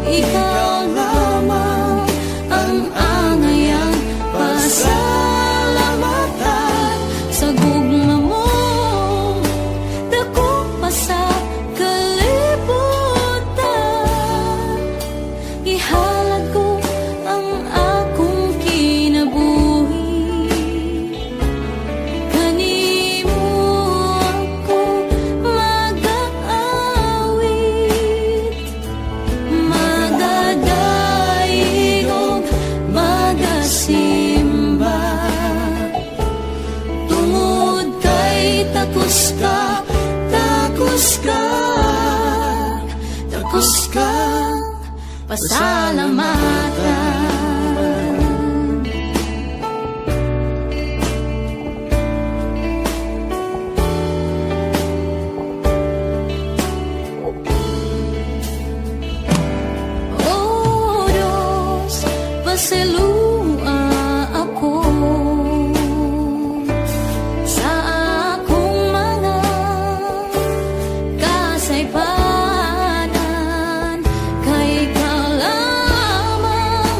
Ikaw lamang ang angayang pasalamatan. Sa gugma mong dako pa sa kalibutan, ihalad ko ang akong kinabuhi. Kanimo ako mag-aawit, magadaig ug magasimba. Tungod kay takos ka, takos ka, takos ka, pasalamatan. O Diyos, pasalua ako sa akong mga kasaypanan, kay ikaw lamang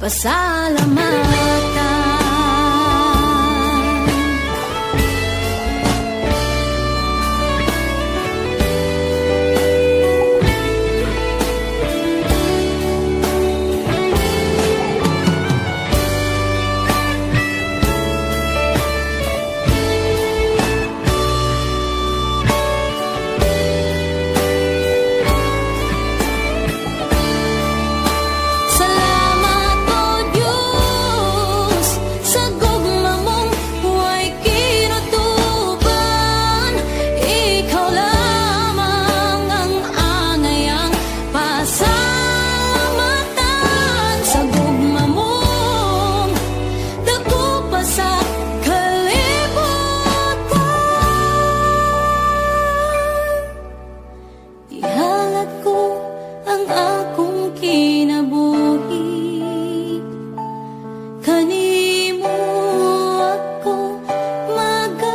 pasalamatan. Salamat o Diyos sa gugma mong huwag kinutuban. Ikaw lamang ang angayang pasalamatan. Sa gugma mong dako pa sa kalibutan. Ihalat ko ang akong kinabuhi, kanimo ako mag-aawit,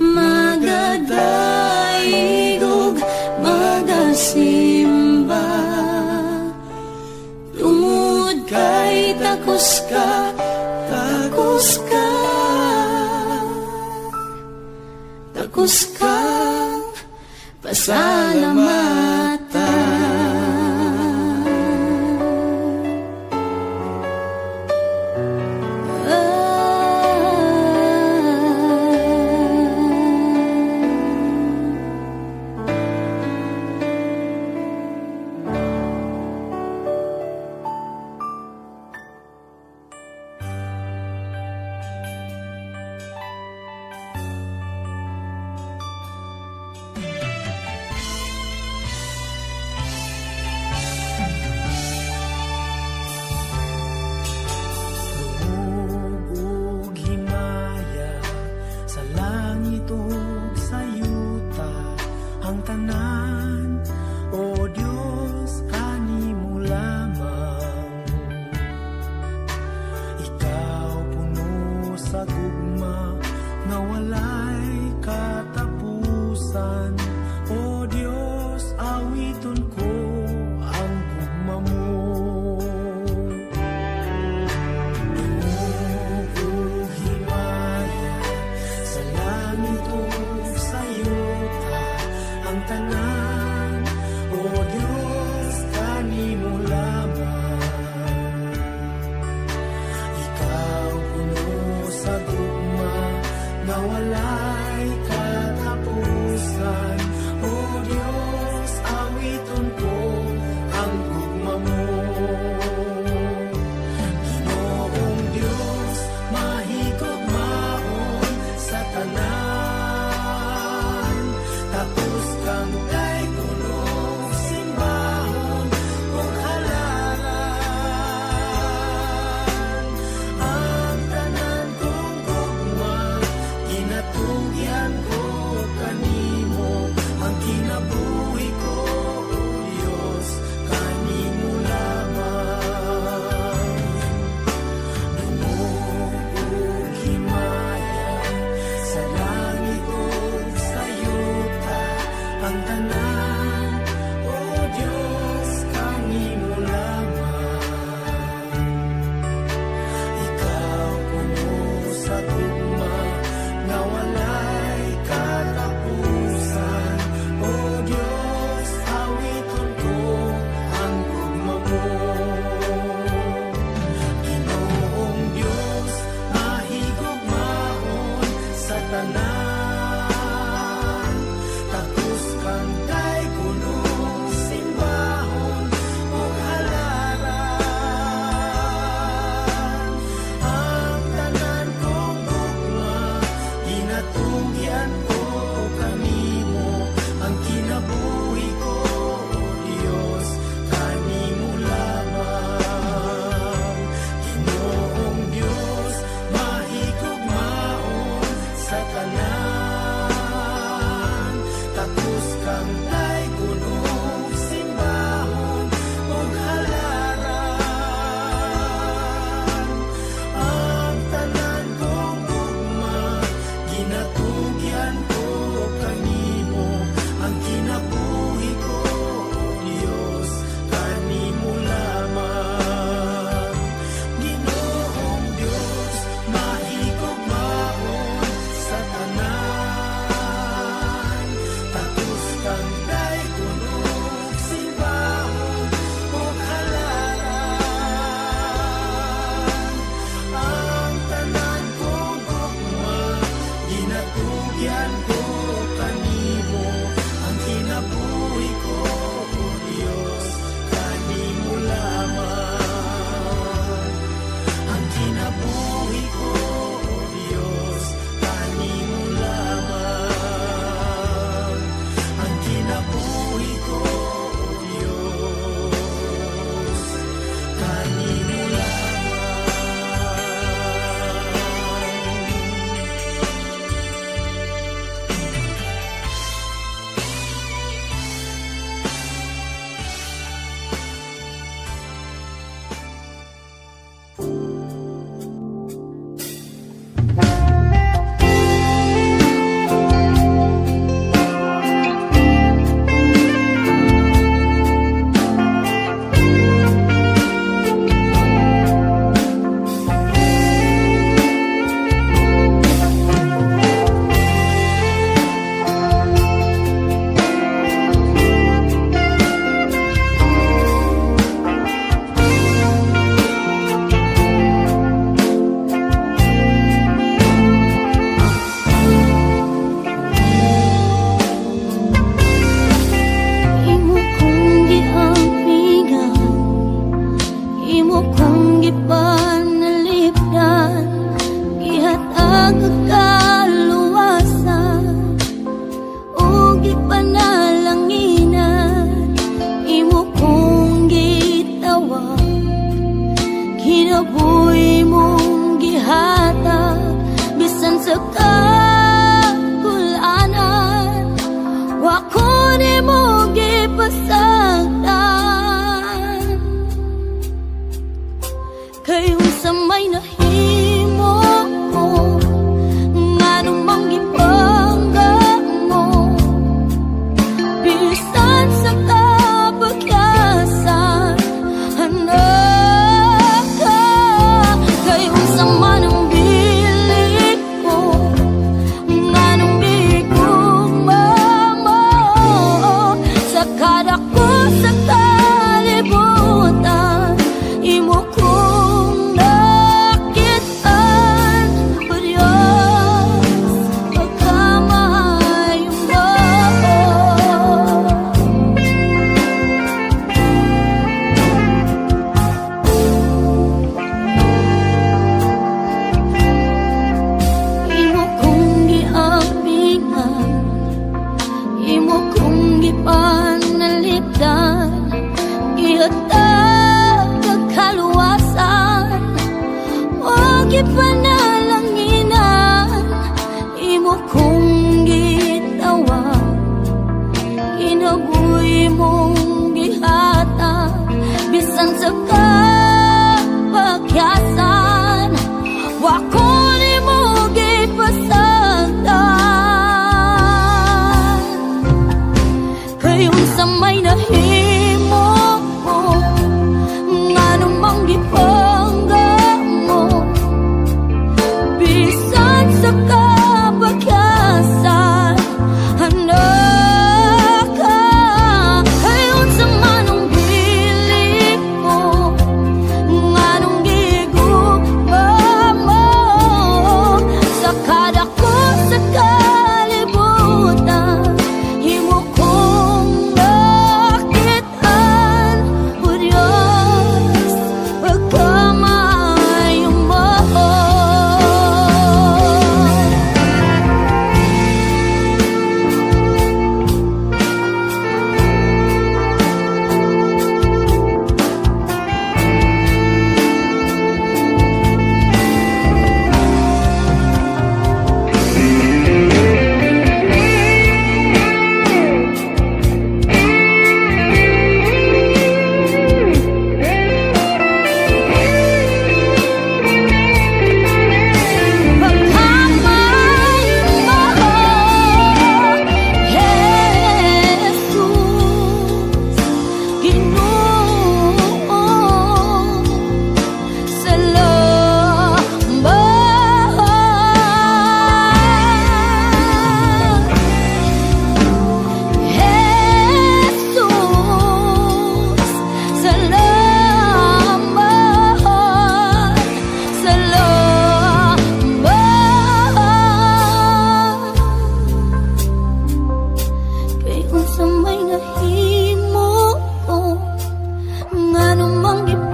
magadaigog, magasimba. Tungod kay takos ka, takos ka, takos ka, pasalamatan.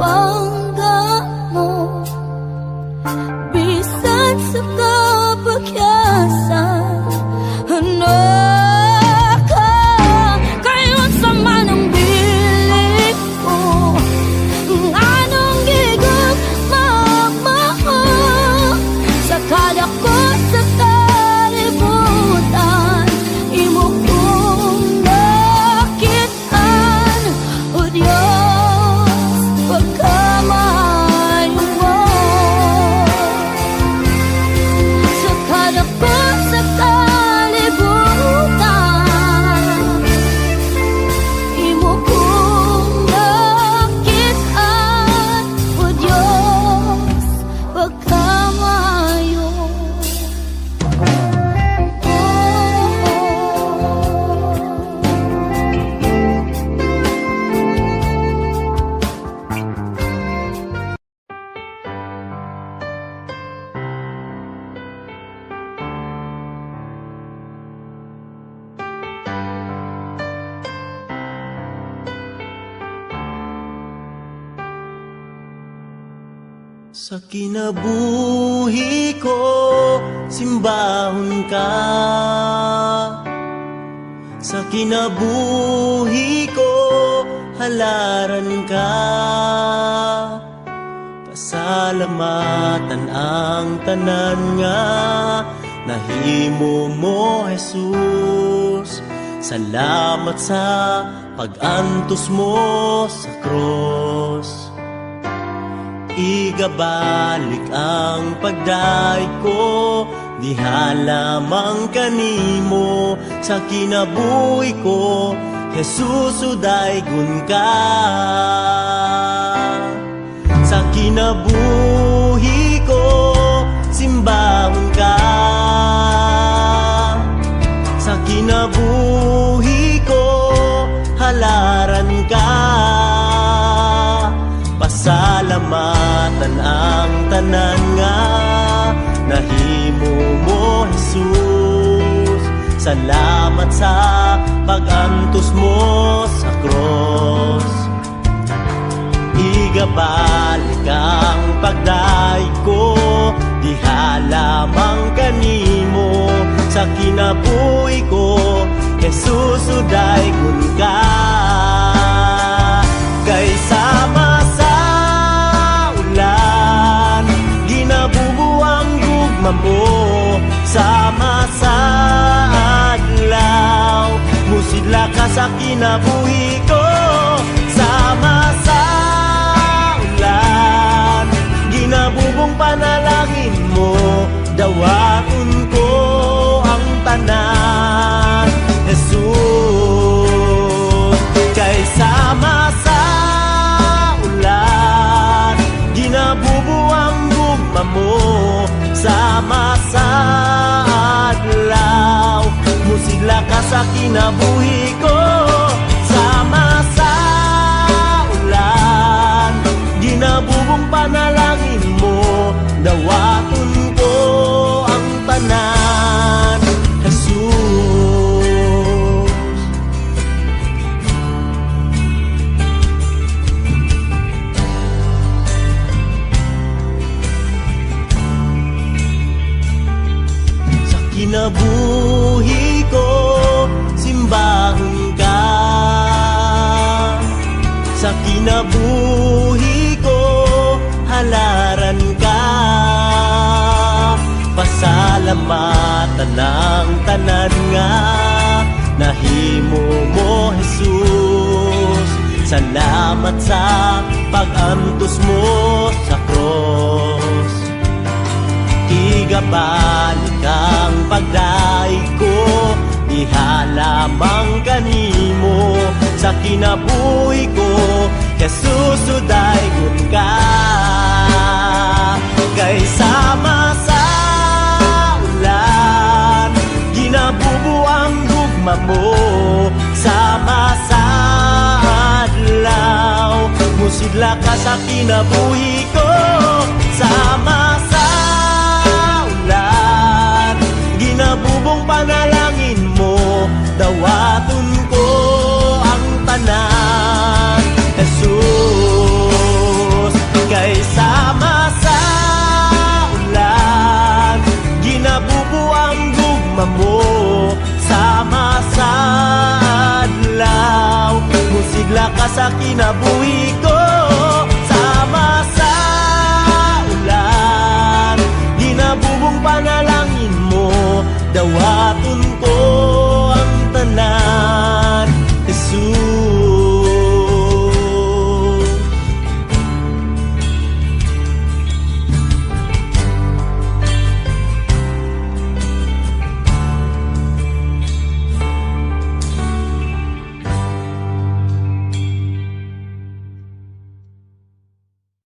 bangga mo. Bisan sa kapagyasan, ano ka? Kayon sa manang bilik ko, anong gigong magmahal sa kada ko sa kalibutan. Imo kong nakitaan, o Diyos, pagkamayo mo. Sa kada ko sa kalibutan, imo kong nakitaan, o Diyos, pagkamayo. Sa kinabuhi ko, simbahon ka. Sa kinabuhi ko, halaran ka. Pasalamatan ang tanan nga nahimo mo, Jesus. Salamat sa pag-antos mo sa cross. Igabalik ang pagdaig ko, diha lamang kanimo. Sa kinabuhi ko, Jesus, udaygon ka. Sa kinabuhi ko, simbahon ka. Sa kinabuhi ko, halaran ka. Pasalamatan ang tanan nga nahimo mo, Jesus. Salamat sa pag-antos mo sa cross. Igabalik ang pagdaig ko, diha lamang kanimo. Sa kinabuhi ko, Jesus, udaygon ka. Kay sama sa ulan, ginabubuang gugma mo. Sama sa adlaw, musidla ka sa kinabuhi ko. Sama sa ulan, ginabubong panalangin mo. Dawaton ko ang tanan, Jesus. Kay sama sa ulan, ginabubuang gugma mo. Sama sa adlaw, musigla ka sa kinabuhi ko. Sama sa ulan, ginabubong panalangin mo. Dawaton ko ang tanan, Jesus. Sa kinabuhi ko, simbahon ka. Sa kinabuhi ko, halaran ka. Pasalamatan ang tanan nga nahimo mo, Jesus. Salamat sa pag-antos mo sa cross. Igabalik ang pagdaig ko, diha lamang kanimo. Sa kinabuhi ko, Jesus, udaygon ka. Kay sama sa ulan, ginabubuang gugma mo. Sama sa adlaw, musigla ka sa kinabuhi ko. Sama sa ulan, ginabubong panalangin mo. Dawaton ko ang tanan, Jesus. ka sa kinabuhi ko. Sama sa ulan, ginabubong panalangin mo, dawaton ko.